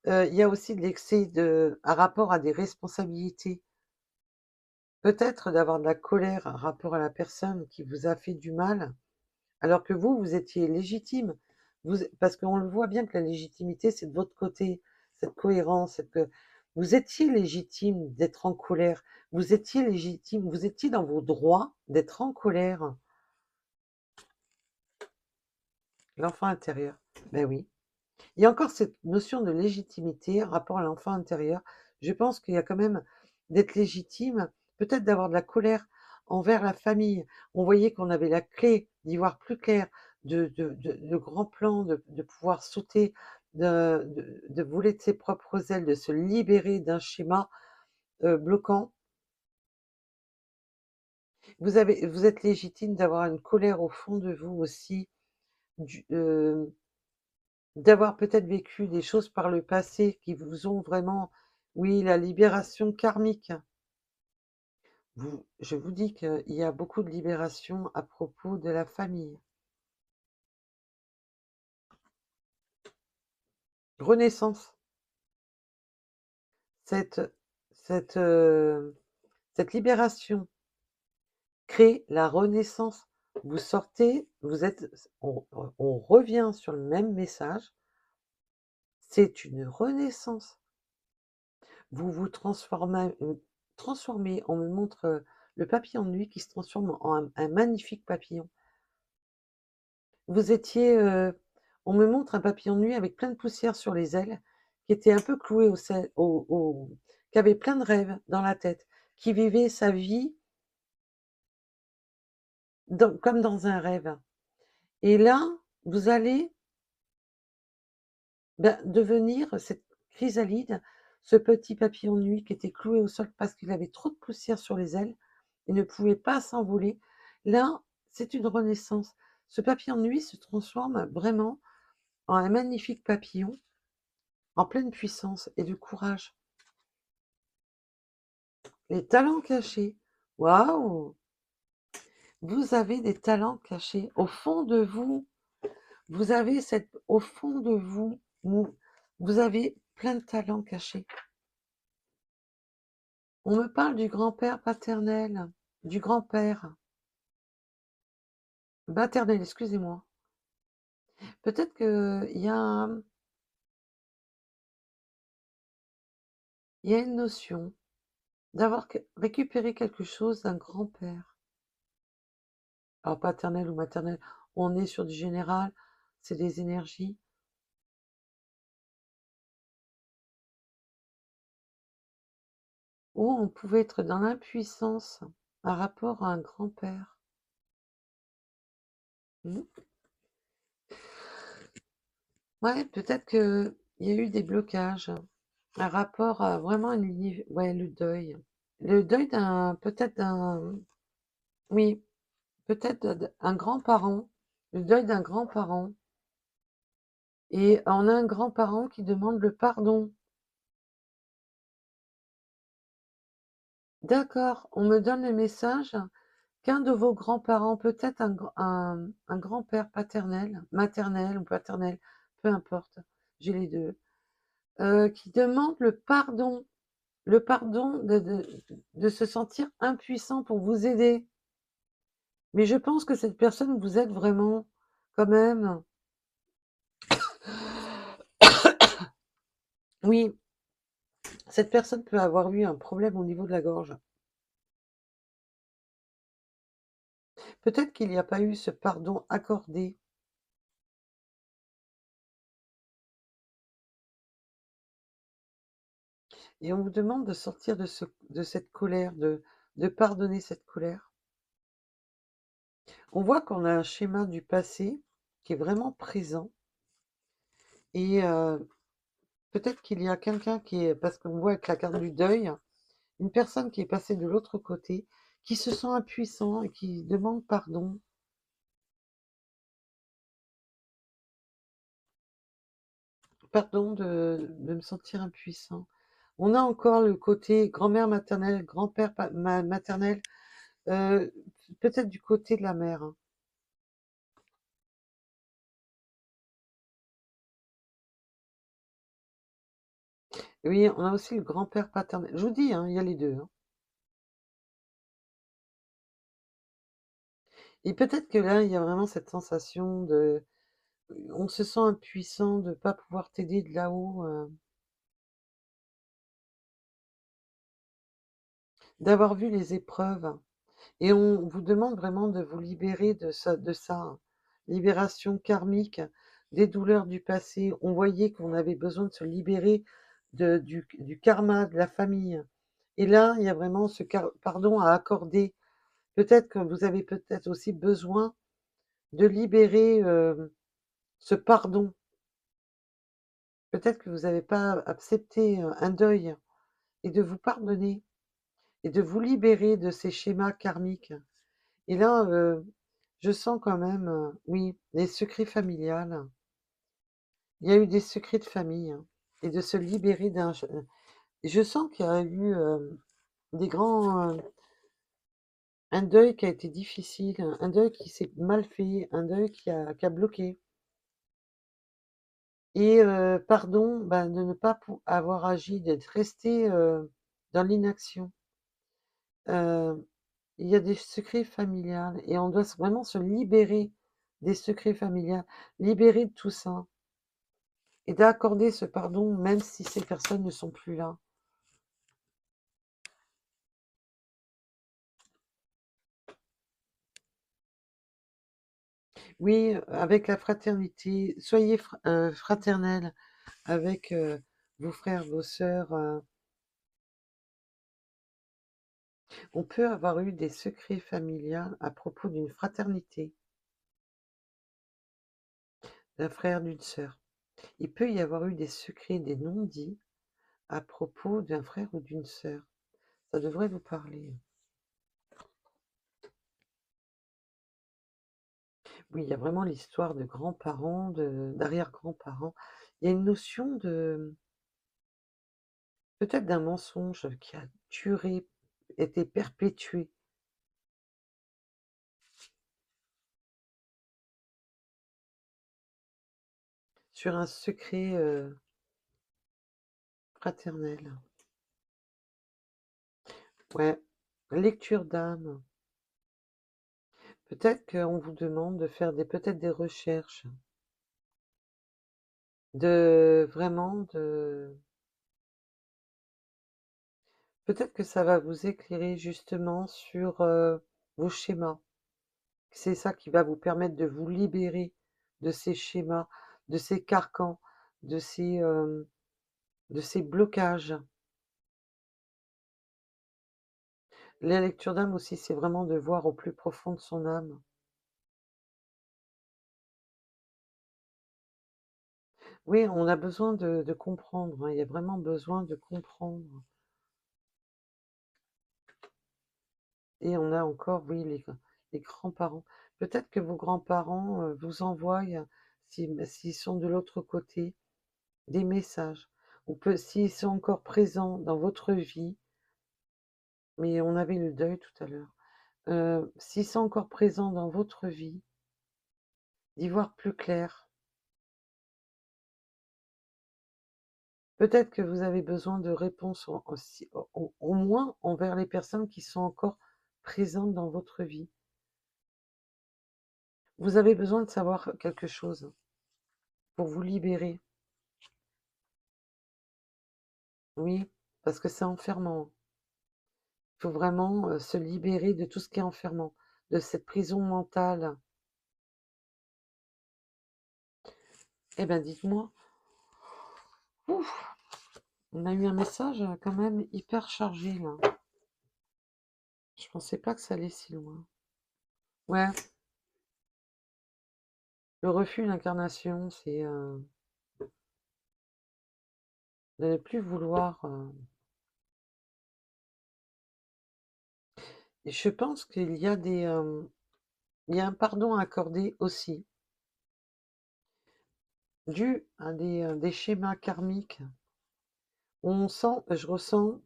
Il y a aussi de l'excès à rapport à des responsabilités. Peut-être d'avoir de la colère à rapport à la personne qui vous a fait du mal, alors que vous étiez légitime. Parce qu'on le voit bien que la légitimité, c'est de votre côté, cette cohérence, vous étiez légitime d'être en colère. Vous étiez légitime, vous étiez dans vos droits d'être en colère. L'enfant intérieur. Ben oui. Il y a encore cette notion de légitimité rapport à l'enfant intérieur. Je pense qu'il y a quand même d'être légitime, peut-être d'avoir de la colère envers la famille. On voyait qu'on avait la clé d'y voir plus clair, de grands plans, de pouvoir sauter, de voler de ses propres ailes, de se libérer d'un schéma bloquant. Vous êtes légitime d'avoir une colère au fond de vous aussi, du- euh, d'avoir peut-être vécu des choses par le passé qui vous ont vraiment, oui, la libération karmique. Je vous dis qu'il y a beaucoup de libération à propos de la famille. Renaissance. Cette, cette, cette libération crée la renaissance. Vous sortez, on revient sur le même message. C'est une renaissance. Vous vous transformez. On me montre le papillon de nuit qui se transforme en un magnifique papillon. Vous étiez, on me montre un papillon de nuit avec plein de poussière sur les ailes, qui était un peu cloué qui avait plein de rêves dans la tête, qui vivait sa vie comme dans un rêve. Et là, vous allez devenir cette chrysalide, ce petit papillon de nuit qui était cloué au sol parce qu'il avait trop de poussière sur les ailes et ne pouvait pas s'envoler. Là, c'est une renaissance. Ce papillon de nuit se transforme vraiment en un magnifique papillon en pleine puissance et de courage. Les talents cachés. Waouh! Vous avez des talents cachés au fond de vous. Vous avez au fond de vous, vous avez plein de talents cachés. On me parle du grand-père paternel, du grand-père maternel, excusez-moi. Peut-être il y a une notion d'avoir récupéré quelque chose d'un grand-père. Alors paternel ou maternel, on est sur du général, c'est des énergies. Ou on pouvait être dans l'impuissance par rapport à un grand-père. Hmm. Ouais, peut-être qu'il y a eu des blocages par rapport à vraiment une ligne, ouais, le deuil. Le deuil peut-être oui, peut-être un grand-parent, le deuil d'un grand-parent. Et on a un grand-parent qui demande le pardon. D'accord, on me donne le message qu'un de vos grands-parents, peut-être un grand-père paternel, maternel ou paternel, peu importe, j'ai les deux, qui demande le pardon de se sentir impuissant pour vous aider. Mais je pense que cette personne vous aide vraiment, quand même. Oui, cette personne peut avoir eu un problème au niveau de la gorge. Peut-être qu'il n'y a pas eu ce pardon accordé et on vous demande de sortir de cette colère, de pardonner cette colère. On voit qu'on a un schéma du passé qui est vraiment présent et peut-être qu'il y a quelqu'un qui est, parce qu'on voit avec la carte du deuil, une personne qui est passée de l'autre côté, qui se sent impuissant et qui demande pardon. Pardon de me sentir impuissant. On a encore le côté grand-mère maternelle, grand-père maternel, euh, peut-être du côté de la mère, hein. Oui, on a aussi le grand-père paternel. Je vous dis, hein, il y a les deux, hein. Et peut-être que là, il y a vraiment cette sensation de... On se sent impuissant de ne pas pouvoir t'aider de là-haut, d'avoir vu les épreuves. Et on vous demande vraiment de vous libérer de ça, hein. Libération karmique, des douleurs du passé. On voyait qu'on avait besoin de se libérer du karma, de la famille. Et là, il y a vraiment ce pardon à accorder. Peut-être que vous avez peut-être aussi besoin de libérer ce pardon. Peut-être que vous n'avez pas accepté un deuil et de vous pardonner et de vous libérer de ces schémas karmiques. Et là, je sens quand même, oui, les secrets familiales. Il y a eu des secrets de famille, hein, et de se libérer je sens qu'il y a eu des grands... un deuil qui a été difficile, un deuil qui s'est mal fait, un deuil qui a bloqué. Et pardon, ben, de ne pas avoir agi, d'être resté dans l'inaction. Euh, il y a des secrets familiales et on doit vraiment se libérer des secrets familiales, libérer de tout ça. Et d'accorder ce pardon même si ces personnes ne sont plus là. Oui, avec la fraternité, soyez fraternels avec vos frères, vos sœurs. On peut avoir eu des secrets familiaux à propos d'une fraternité, d'un frère, d'une sœur. Il peut y avoir eu des secrets, des non-dits à propos d'un frère ou d'une sœur. Ça devrait vous parler. Oui, il y a vraiment l'histoire de grands-parents, d'arrière-grands-parents. Il y a une notion de peut-être d'un mensonge qui a duré, été perpétué sur un secret fraternel. Ouais, lecture d'âme. Peut-être qu'on vous demande de faire peut-être des recherches, de vraiment de... Peut-être que ça va vous éclairer justement sur vos schémas. C'est ça qui va vous permettre de vous libérer de ces schémas, de ces carcans, de de ces blocages. La lecture d'âme aussi, c'est vraiment de voir au plus profond de son âme. Oui, on a besoin de comprendre, hein, il y a vraiment besoin de comprendre. Et on a encore, oui, les grands-parents. Peut-être que vos grands-parents vous envoient, s'ils sont de l'autre côté, des messages. Ou s'ils sont encore présents dans votre vie, mais on avait le deuil tout à l'heure. S'ils sont encore présents dans votre vie, d'y voir plus clair. Peut-être que vous avez besoin de réponses au moins envers les personnes qui sont encore présentes dans votre vie. Vous avez besoin de savoir quelque chose pour vous libérer. Oui, parce que c'est enfermant. Il faut vraiment se libérer de tout ce qui est enfermant, de cette prison mentale? Eh ben, dites-moi. Ouf, on a eu un message quand même hyper chargé là. Je pensais pas que ça allait si loin. Ouais, le refus d'incarnation, c'est de ne plus vouloir. Et je pense qu'il y a il y a un pardon à accorder aussi, dû à des schémas karmiques. Je ressens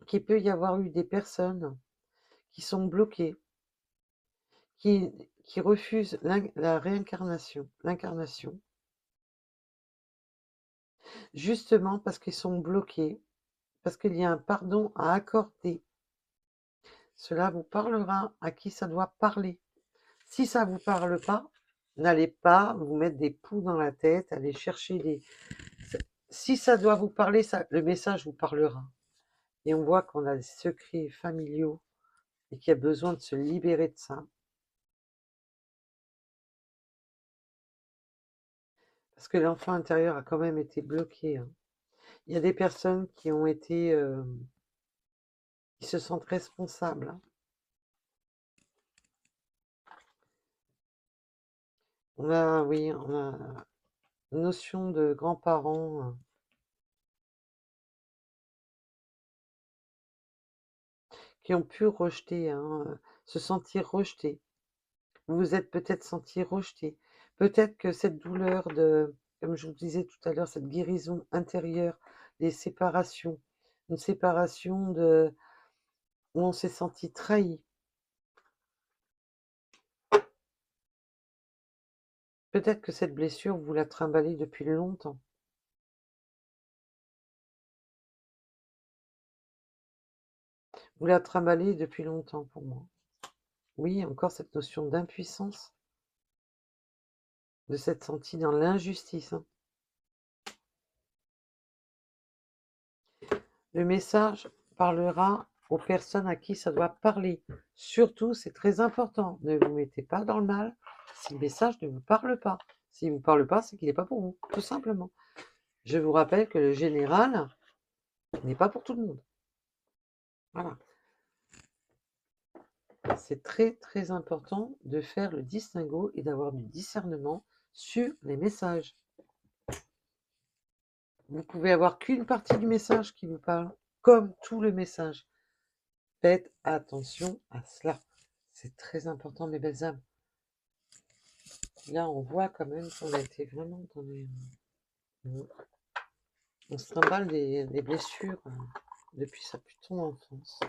qu'il peut y avoir eu des personnes qui sont bloquées, qui, qui refusent la réincarnation, l'incarnation, justement parce qu'ils sont bloqués, parce qu'il y a un pardon à accorder. Cela vous parlera à qui ça doit parler. Si ça ne vous parle pas, n'allez pas vous mettre des poux dans la tête, allez chercher des... Si ça doit vous parler, le message vous parlera. Et on voit qu'on a des secrets familiaux et qu'il y a besoin de se libérer de ça. Parce que l'enfant intérieur a quand même été bloqué. Hein. Il y a des personnes qui ont été... qui se sentent responsables. Hein. Oui, on a une notion de grands-parents qui ont pu rejeter, hein, se sentir rejetés. Vous vous êtes peut-être senti rejeté. Peut-être que cette douleur comme je vous disais tout à l'heure, cette guérison intérieure, les séparations, une séparation où on s'est senti trahi. Peut-être que cette blessure, vous la trimballez depuis longtemps. Vous la trimballez depuis longtemps pour moi. Oui, encore cette notion d'impuissance, de s'être senti dans l'injustice. Hein. Le message parlera aux personnes à qui ça doit parler. Surtout, c'est très important, ne vous mettez pas dans le mal si le message ne vous parle pas. S'il ne vous parle pas, c'est qu'il n'est pas pour vous, tout simplement. Je vous rappelle que le général n'est pas pour tout le monde. Voilà. C'est très très important de faire le distinguo et d'avoir du discernement sur les messages. Vous pouvez avoir qu'une partie du message qui vous parle, comme tout le message. Faites attention à cela. C'est très important, mes belles âmes. Là, on voit quand même qu'on a été vraiment dans les... On se trimballe des blessures depuis sa plus tendre enfance.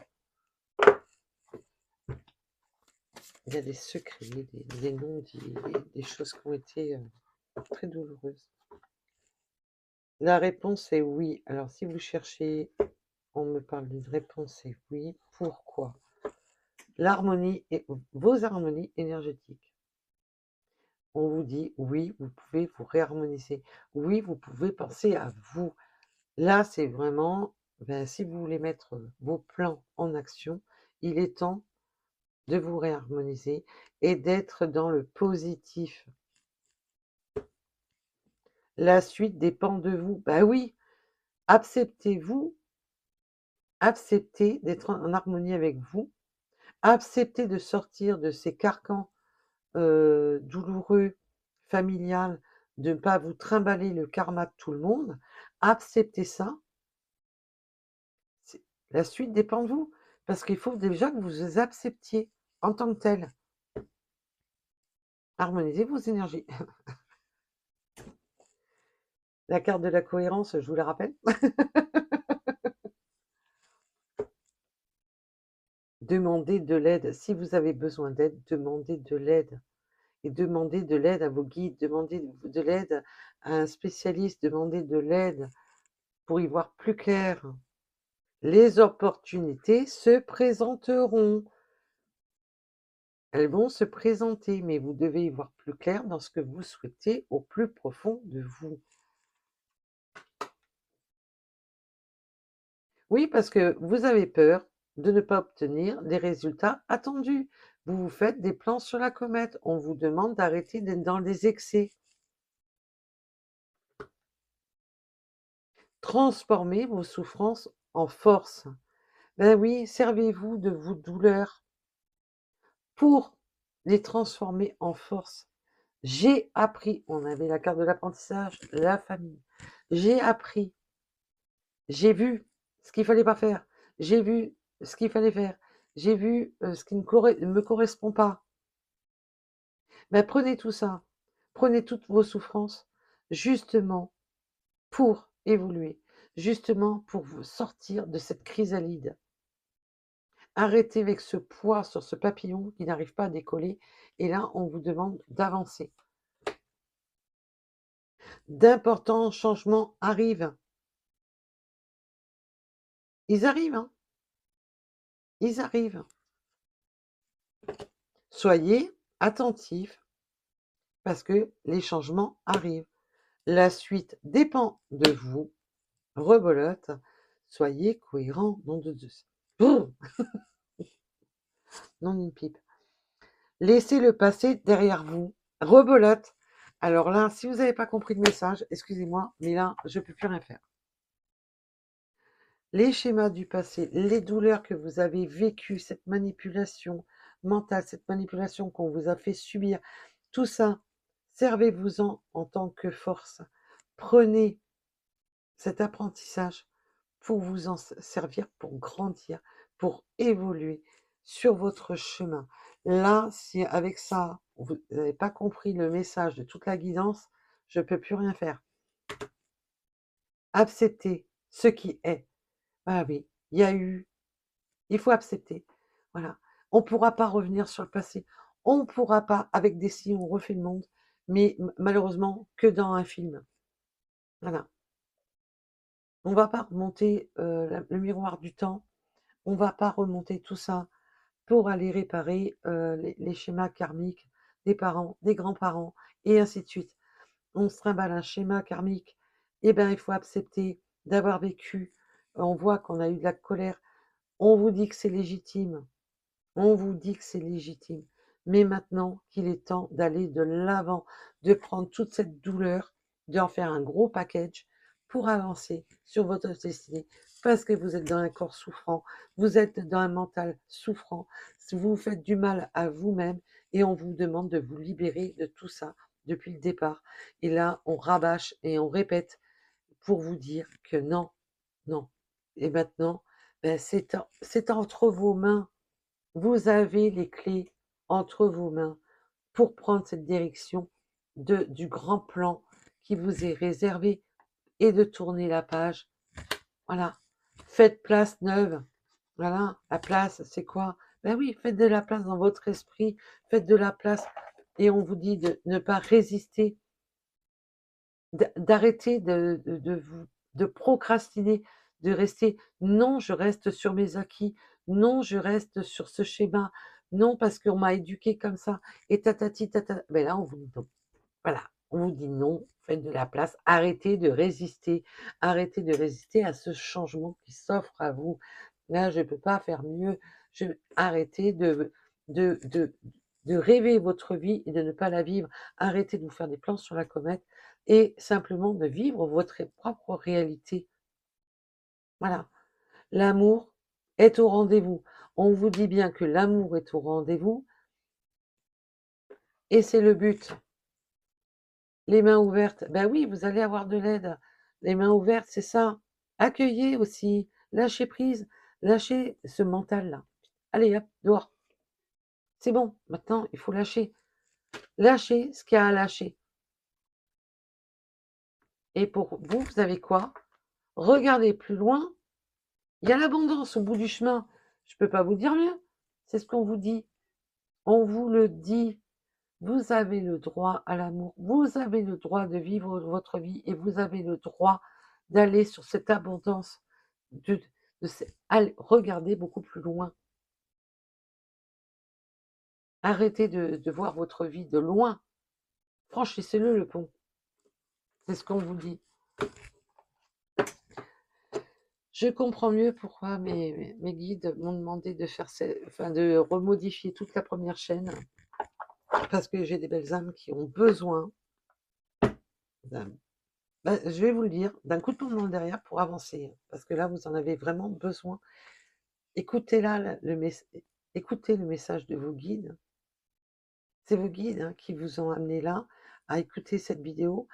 Il y a des secrets, des non-dits, des choses qui ont été très douloureuses. La réponse est oui. Alors, si vous cherchez, on me parle d'une réponse, c'est oui. Pourquoi? L'harmonie et vos harmonies énergétiques. On vous dit oui, vous pouvez vous réharmoniser. Oui, vous pouvez penser à vous. Là, c'est vraiment, si vous voulez mettre vos plans en action, il est temps de vous réharmoniser et d'être dans le positif. La suite dépend de vous. Ben oui, acceptez-vous, acceptez d'être en harmonie avec vous, acceptez de sortir de ces carcans douloureux, familial, de ne pas vous trimballer le karma de tout le monde, acceptez ça. La suite dépend de vous, parce qu'il faut déjà que vous vous acceptiez en tant que tel. Harmonisez vos énergies. La carte de la cohérence, je vous la rappelle. Demandez de l'aide. Si vous avez besoin d'aide, demandez de l'aide. Et demandez de l'aide à vos guides, demandez de l'aide à un spécialiste, demandez de l'aide pour y voir plus clair. Les opportunités se présenteront. Elles vont se présenter, mais vous devez y voir plus clair dans ce que vous souhaitez au plus profond de vous. Oui, parce que vous avez peur de ne pas obtenir des résultats attendus. Vous vous faites des plans sur la comète. On vous demande d'arrêter d'être dans les excès. Transformez vos souffrances en force. Ben oui, servez-vous de vos douleurs pour les transformer en force. J'ai appris, on avait la carte de l'apprentissage, la famille. J'ai appris, j'ai vu ce qu'il fallait pas faire, j'ai vu ce qu'il fallait faire, j'ai vu ce qui ne me correspond pas. Ben, prenez tout ça, prenez toutes vos souffrances, justement pour évoluer, justement pour vous sortir de cette chrysalide. Arrêtez avec ce poids sur ce papillon qui n'arrive pas à décoller, et là, on vous demande d'avancer. D'importants changements arrivent. Ils arrivent, hein. Ils arrivent. Soyez attentifs parce que les changements arrivent. La suite dépend de vous. Rebolote. Soyez cohérents, nom de Dieu. Brrr. Non d'une pipe. Laissez le passé derrière vous. Rebolote. Alors là, si vous n'avez pas compris le message, excusez-moi, mais là, je ne peux plus rien faire. Les schémas du passé, les douleurs que vous avez vécues, cette manipulation mentale, cette manipulation qu'on vous a fait subir, tout ça, servez-vous-en en tant que force. Prenez cet apprentissage pour vous en servir, pour grandir, pour évoluer sur votre chemin. Là, si avec ça, vous n'avez pas compris le message de toute la guidance, je ne peux plus rien faire. Acceptez ce qui est. Ah oui, il y a eu, il faut accepter. Voilà. On ne pourra pas revenir sur le passé. On ne pourra pas, avec des si on refait le monde, mais malheureusement que dans un film. Voilà. On ne va pas remonter le miroir du temps. On ne va pas remonter tout ça pour aller réparer les schémas karmiques des parents, des grands-parents, et ainsi de suite. On se trimballe un schéma karmique, eh bien, il faut accepter d'avoir vécu. On voit qu'on a eu de la colère. On vous dit que c'est légitime. On vous dit que c'est légitime. Mais maintenant qu'il est temps d'aller de l'avant, de prendre toute cette douleur, d'en faire un gros package pour avancer sur votre destinée. Parce que vous êtes dans un corps souffrant, vous êtes dans un mental souffrant, vous faites du mal à vous-même et on vous demande de vous libérer de tout ça depuis le départ. Et là, on rabâche et on répète pour vous dire que non, non. Et maintenant, ben, c'est entre vos mains. Vous avez les clés entre vos mains pour prendre cette direction du grand plan qui vous est réservé et de tourner la page. Voilà. Faites place neuve. Voilà. La place, c'est quoi? Ben oui, faites de la place dans votre esprit. Faites de la place. Et on vous dit de ne pas résister, d'arrêter de procrastiner, de rester, non, je reste sur mes acquis, non, je reste sur ce schéma, non, parce qu'on m'a éduqué comme ça, et tatati, tata. Mais là, on vous dit non. Voilà, on vous dit non, faites de la place, arrêtez de résister à ce changement qui s'offre à vous. Là, je ne peux pas faire mieux. Arrêtez de, de, de rêver votre vie et de ne pas la vivre. Arrêtez de vous faire des plans sur la comète et simplement de vivre votre propre réalité. Voilà. L'amour est au rendez-vous. On vous dit bien que l'amour est au rendez-vous et c'est le but. Les mains ouvertes, ben oui, vous allez avoir de l'aide. Les mains ouvertes, c'est ça. Accueillez aussi, lâchez prise, lâchez ce mental-là. Allez, hop, dehors. C'est bon, maintenant, il faut lâcher. Lâchez ce qu'il y a à lâcher. Et pour vous, vous avez quoi? Regardez plus loin. Il y a l'abondance au bout du chemin. Je ne peux pas vous dire mieux. C'est ce qu'on vous dit. On vous le dit. Vous avez le droit à l'amour. Vous avez le droit de vivre votre vie et vous avez le droit d'aller sur cette abondance. Regardez beaucoup plus loin. Arrêtez de voir votre vie de loin. Franchissez-le, le pont. C'est ce qu'on vous dit. Je comprends mieux pourquoi mes guides m'ont demandé de faire enfin, de remodifier toute la première chaîne, parce que j'ai des belles âmes qui ont besoin je vais vous le dire, d'un coup de pompe dans le derrière pour avancer, hein, parce que là, vous en avez vraiment besoin. Écoutez là écoutez le message de vos guides. C'est vos guides, hein, qui vous ont amené là, à écouter cette vidéo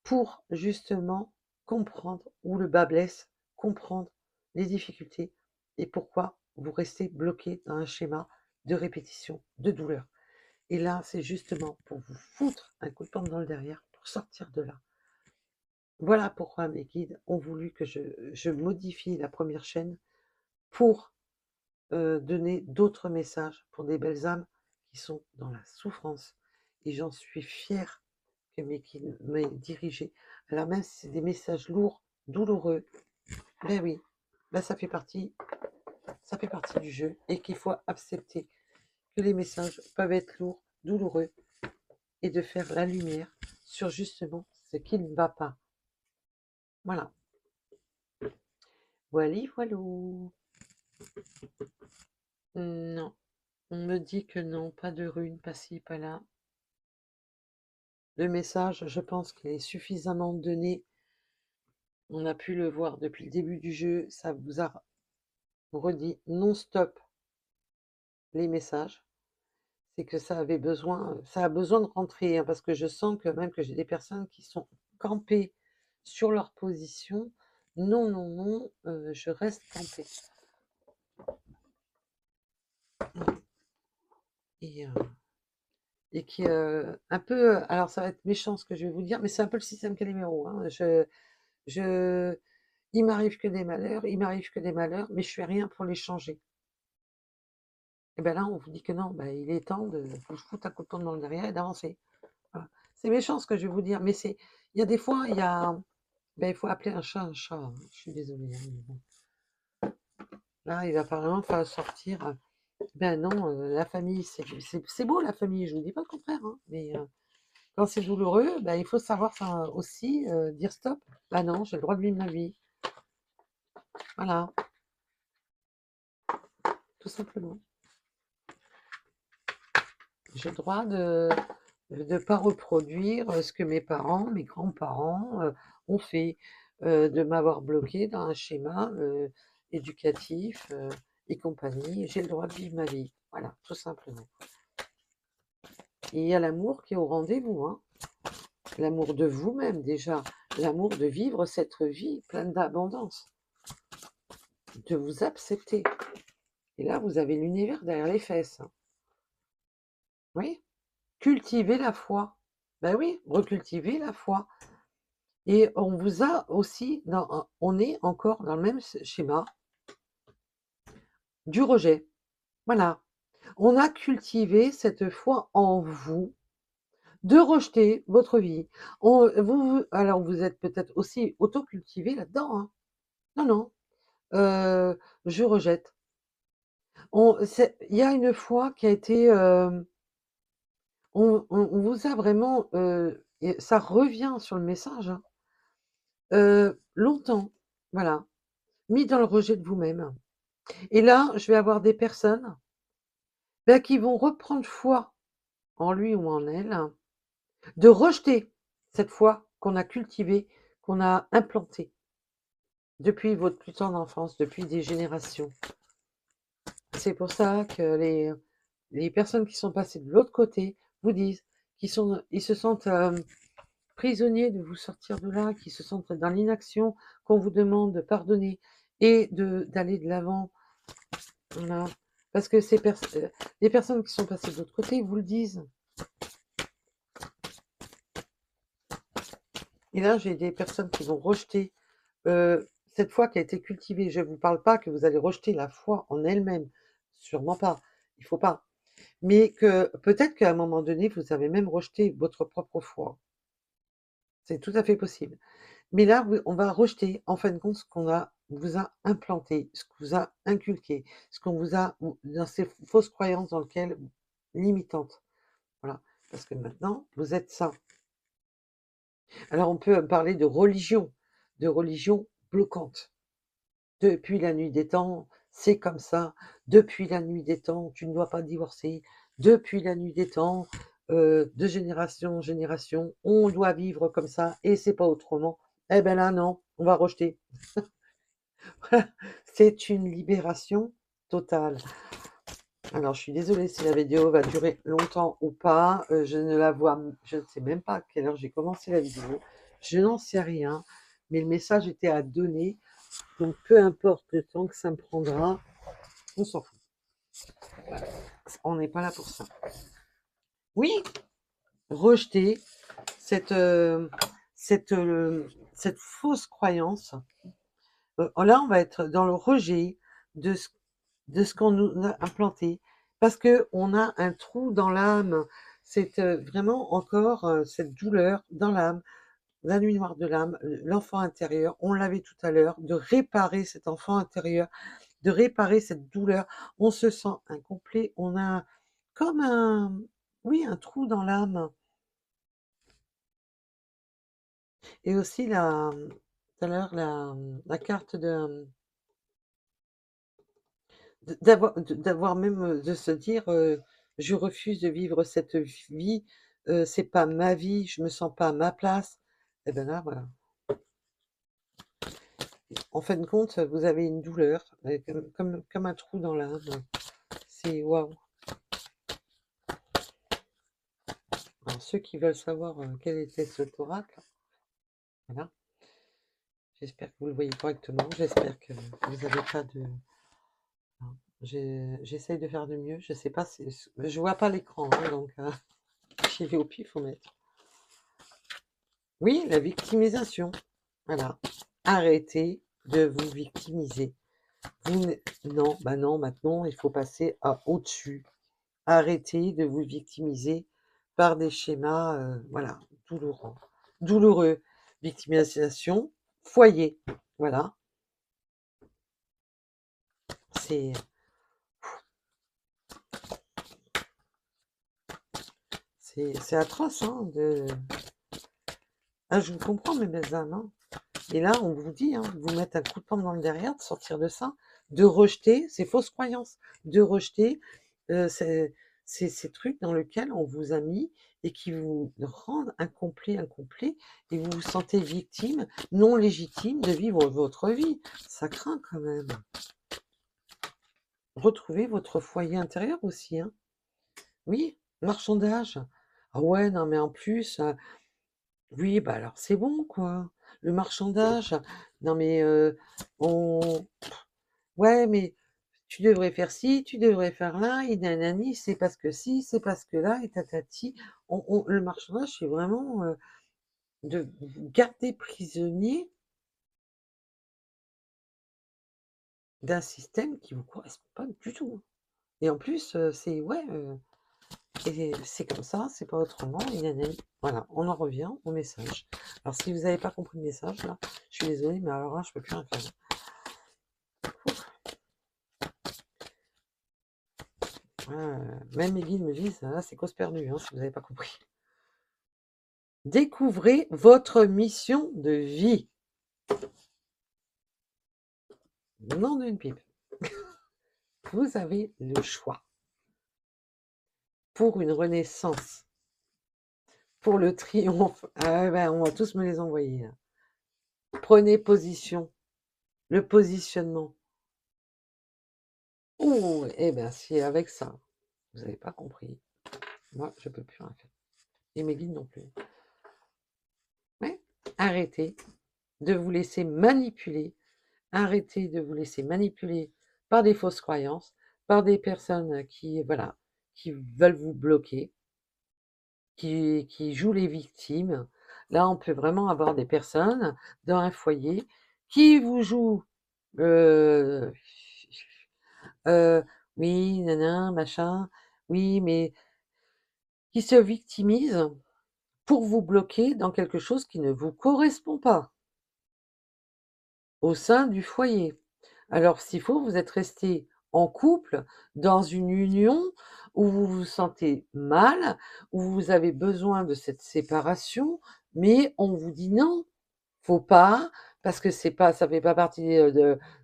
pour justement comprendre où le bât blesse, comprendre les difficultés et pourquoi vous restez bloqué dans un schéma de répétition, de douleur. Et là, c'est justement pour vous foutre un coup de pompe dans le derrière pour sortir de là. Voilà pourquoi mes guides ont voulu que je modifie la première chaîne pour donner d'autres messages pour des belles âmes qui sont dans la souffrance. Et j'en suis fière que mes guides m'aient dirigée. Alors même si c'est des messages lourds, douloureux, ben oui, ben ça fait partie du jeu et qu'il faut accepter que les messages peuvent être lourds, douloureux et de faire la lumière sur justement ce qui ne va pas. Voilà. Voilà, voilou. Non, on me dit que non, pas de runes, pas ci, pas là. Le message, je pense qu'il est suffisamment donné. On a pu le voir depuis le début du jeu. Ça vous a redit non-stop les messages. C'est que ça avait besoin, ça a besoin de rentrer, hein, parce que je sens que même que j'ai des personnes qui sont campées sur leur position. Non, non, non, je reste campée. Et, qui un peu, alors ça va être méchant ce que je vais vous dire, mais c'est un peu le système Calimero, hein. Je il m'arrive que des malheurs, il m'arrive que des malheurs, mais je fais rien pour les changer. Et ben là, on vous dit que non, ben, il est temps de vous foutre un coup de poing dans le derrière et d'avancer. Voilà. C'est méchant ce que je vais vous dire, mais il y a des fois, ben, il faut appeler un chat un chat, hein. Je suis désolée, hein, mais bon. Là, il va vraiment falloir sortir. Ben non, la famille, c'est beau la famille, je vous dis pas le contraire, hein, mais quand c'est douloureux, ben, il faut savoir aussi dire stop. Ben non, j'ai le droit de vivre ma vie. Voilà, tout simplement. J'ai le droit de ne pas reproduire ce que mes parents, mes grands-parents ont fait, de m'avoir bloqué dans un schéma éducatif et compagnie. J'ai le droit de vivre ma vie. Voilà, tout simplement. Et il y a l'amour qui est au rendez-vous, hein. L'amour de vous-même déjà, l'amour de vivre cette vie pleine d'abondance, de vous accepter. Et là, vous avez l'univers derrière les fesses, hein. Oui, cultiver la foi. Ben oui, recultiver la foi. Et on vous a aussi, on est encore dans le même schéma du rejet. Voilà. On a cultivé cette foi en vous, de rejeter votre vie. Alors vous êtes peut-être aussi auto-cultivé là-dedans, hein. Non, non, je rejette. Il y a une foi qui a été, on vous a vraiment, et ça revient sur le message, hein, longtemps, voilà, mis dans le rejet de vous-même. Et là, je vais avoir des personnes, bah, qui vont reprendre foi en lui ou en elle, de rejeter cette foi qu'on a cultivée, qu'on a implantée depuis votre plus tendre enfance, depuis des générations. C'est pour ça que les personnes qui sont passées de l'autre côté vous disent ils se sentent prisonniers de vous sortir de là, qui se sentent dans l'inaction, qu'on vous demande de pardonner et d'aller de l'avant. Voilà. Parce que les personnes qui sont passées de l'autre côté vous le disent. Et là, j'ai des personnes qui vont rejeter cette foi qui a été cultivée. Je ne vous parle pas que vous allez rejeter la foi en elle-même. Sûrement pas. Il ne faut pas. Mais que peut-être qu'à un moment donné, vous avez même rejeté votre propre foi. C'est tout à fait possible. Mais là, on va rejeter, en fin de compte, ce qu'on vous a implanté, ce qu'on vous a inculqué, ce qu'on vous a, dans ces fausses croyances dans lesquelles, limitantes. Voilà. Parce que maintenant, vous êtes ça. Alors, on peut parler de religion bloquante. Depuis la nuit des temps, c'est comme ça. Depuis la nuit des temps, tu ne dois pas divorcer. Depuis la nuit des temps, de génération en génération, on doit vivre comme ça et c'est pas autrement. Eh ben là, non, on va rejeter. C'est une libération totale. Alors, je suis désolée si la vidéo va durer longtemps ou pas. Je ne la vois, je ne sais même pas à quelle heure j'ai commencé la vidéo. Je n'en sais rien, mais le message était à donner. Donc, peu importe le temps que ça me prendra, on s'en fout. Voilà. On n'est pas là pour ça. Oui, rejeter cette, cette fausse croyance. Là, on va être dans le rejet de ce qu'on nous a implanté, parce que on a un trou dans l'âme. C'est vraiment encore cette douleur dans l'âme, la nuit noire de l'âme, l'enfant intérieur. On l'avait tout à l'heure, de réparer cet enfant intérieur, de réparer cette douleur. On se sent incomplet, on a comme un, oui, un trou dans l'âme. Et aussi tout à l'heure la carte d'avoir même de se dire je refuse de vivre cette vie, c'est pas ma vie, je me sens pas à ma place. Et ben là, voilà. En fin de compte, vous avez une douleur, comme un trou dans l'âme. C'est waouh. Alors, ceux qui veulent savoir quel était ce oracle, voilà. J'espère que vous le voyez correctement. J'espère que vous n'avez pas de. Non. J'essaye de faire de mieux. Je sais pas si. Je vois pas l'écran, hein, donc j'y vais au pif, faut mettre. Oui, la victimisation. Voilà. Arrêtez de vous victimiser. Non, bah non, maintenant, il faut passer à au-dessus. Arrêtez de vous victimiser par des schémas, voilà, douloureux. Douloureux. Victimisation, foyer. Voilà. C'est atroce, hein, Ah, je vous comprends, mes belles âmes, hein. Et là, on vous dit, hein, de vous mettre un coup de pompe dans le derrière, de sortir de ça, de rejeter ces fausses croyances, de rejeter ces trucs dans lesquels on vous a mis et qui vous rendent incomplet, et vous vous sentez victime, non légitime de vivre votre vie. Ça craint quand même. Retrouvez votre foyer intérieur aussi, hein. Oui, marchandage. Ah ouais, non, mais en plus, oui, bah alors c'est bon, quoi. Le marchandage. Non, mais on. Ouais, mais tu devrais faire ci, tu devrais faire là, et nanani, c'est parce que si, c'est parce que là, et tatati. Le marchandage, c'est vraiment de vous garder prisonnier d'un système qui vous correspond pas du tout. Et en plus, c'est ouais, et c'est comme ça, c'est pas autrement, et nanani. Voilà, on en revient au message. Alors si vous n'avez pas compris le message, là, je suis désolée, mais alors là, je peux plus rien faire. Même mes guides me disent, là, c'est cause perdue, hein, si vous n'avez pas compris. Découvrez votre mission de vie. Nom d'une pipe. Vous avez le choix. Pour une renaissance. Pour le triomphe. Ah ben, on va tous me les envoyer. Là. Prenez position. Le positionnement. Oh, eh bien, si avec ça, vous n'avez pas compris, moi, je ne peux plus rien faire. Et mes guides non plus. Ouais. Arrêtez de vous laisser manipuler. Arrêtez de vous laisser manipuler par des fausses croyances, par des personnes qui, voilà, qui veulent vous bloquer, qui jouent les victimes. Là, on peut vraiment avoir des personnes dans un foyer qui vous jouent euh, oui, nanan, machin, oui, mais qui se victimisent pour vous bloquer dans quelque chose qui ne vous correspond pas au sein du foyer. Alors, s'il faut, vous êtes resté en couple, dans une union où vous vous sentez mal, où vous avez besoin de cette séparation, mais on vous dit non, faut pas, parce que c'est pas, ça fait pas partie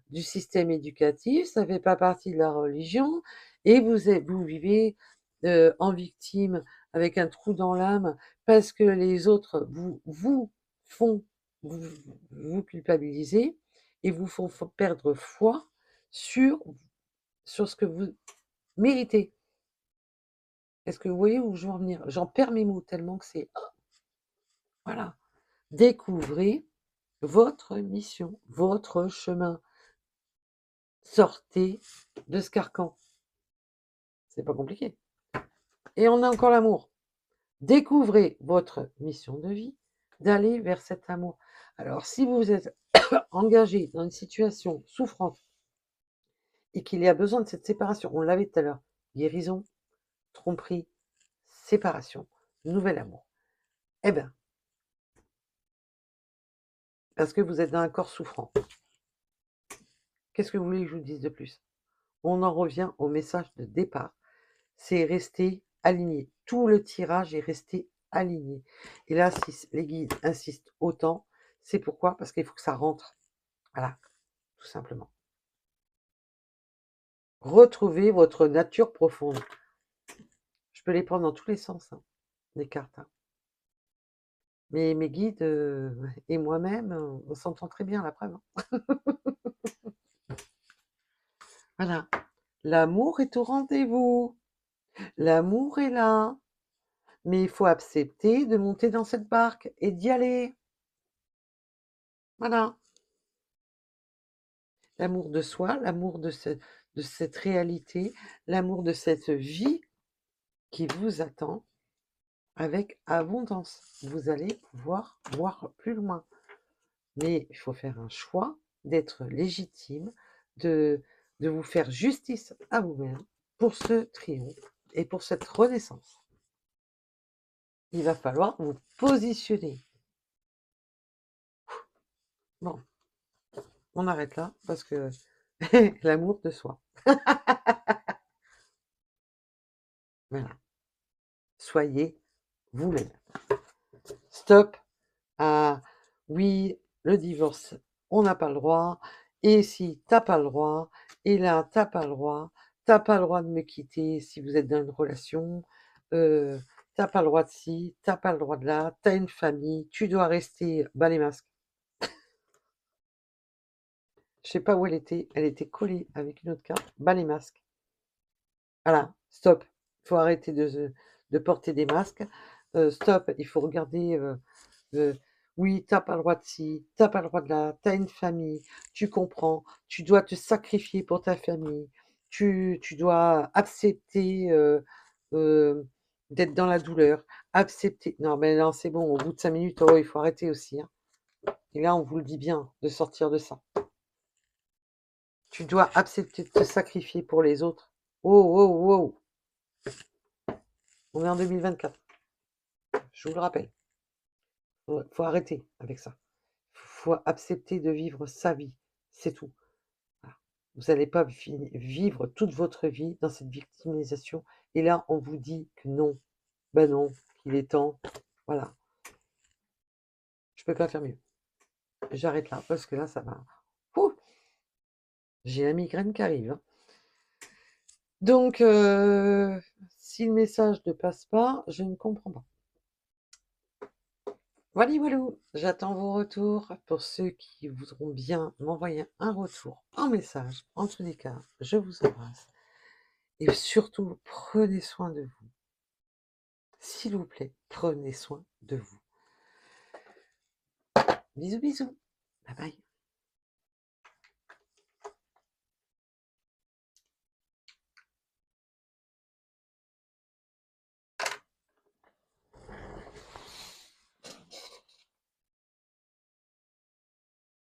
du système éducatif, ça fait pas partie de la religion, et vous vivez en victime avec un trou dans l'âme parce que les autres vous font vous, vous culpabiliser et vous font perdre foi sur ce que vous méritez. Est-ce que vous voyez où je veux en venir? J'en perds mes mots tellement que c'est... Voilà. Découvrez votre mission, votre chemin. Sortez de ce carcan. C'est pas compliqué. Et on a encore l'amour. Découvrez votre mission de vie, d'aller vers cet amour. Alors, si vous êtes engagé dans une situation souffrante et qu'il y a besoin de cette séparation, on l'avait tout à l'heure, guérison, tromperie, séparation, nouvel amour. Eh bien, parce que vous êtes dans un corps souffrant. Qu'est-ce que vous voulez que je vous dise de plus? On en revient au message de départ. C'est rester aligné. Tout le tirage est resté aligné. Et là, si les guides insistent autant, c'est pourquoi? Parce qu'il faut que ça rentre. Voilà, tout simplement. Retrouvez votre nature profonde. Je peux les prendre dans tous les sens, hein, les cartes. Hein. Mais mes guides et moi-même, on s'entend très bien, la preuve. Hein. Voilà. L'amour est au rendez-vous. L'amour est là. Mais il faut accepter de monter dans cette barque et d'y aller. Voilà. L'amour de soi, l'amour de cette réalité, l'amour de cette vie qui vous attend avec abondance. Vous allez pouvoir voir plus loin. Mais il faut faire un choix d'être légitime, de vous faire justice à vous-même pour ce triomphe et pour cette renaissance. Il va falloir vous positionner. Bon, on arrête là parce que l'amour de soi. Voilà. Soyez vous-même. Stop à oui, le divorce, on n'a pas le droit. Et si t'as pas le droit, et là t'as pas le droit, t'as pas le droit de me quitter si vous êtes dans une relation, t'as pas le droit de ci, t'as pas le droit de là, t'as une famille, tu dois rester. Bas les masques. Je sais pas où elle était collée avec une autre carte. Bas les masques. Voilà, stop. Il faut arrêter de porter des masques. Stop, il faut regarder. Oui, t'as pas le droit de ci, t'as pas le droit de là, t'as une famille, tu comprends, tu dois te sacrifier pour ta famille, tu dois accepter d'être dans la douleur, accepter. Non, mais non, c'est bon, au bout de 5 minutes, oh, il faut arrêter aussi. Hein. Et là, on vous le dit bien, de sortir de ça. Tu dois accepter de te sacrifier pour les autres. Oh, oh, oh. On est en 2024. Je vous le rappelle. Faut arrêter avec ça. Faut accepter de vivre sa vie. C'est tout. Voilà. Vous n'allez pas vivre toute votre vie dans cette victimisation. Et là, on vous dit que non. Ben non, qu'il est temps. Voilà. Je peux pas faire mieux. J'arrête là, parce que là, ça va. Ouh, j'ai la migraine qui arrive. Hein. Donc, si le message ne passe pas, je ne comprends pas. Voilà, voilà. J'attends vos retours. Pour ceux qui voudront bien m'envoyer un retour en message, en tous les cas, je vous embrasse. Et surtout, prenez soin de vous. S'il vous plaît, prenez soin de vous. Bisous, bisous. Bye bye.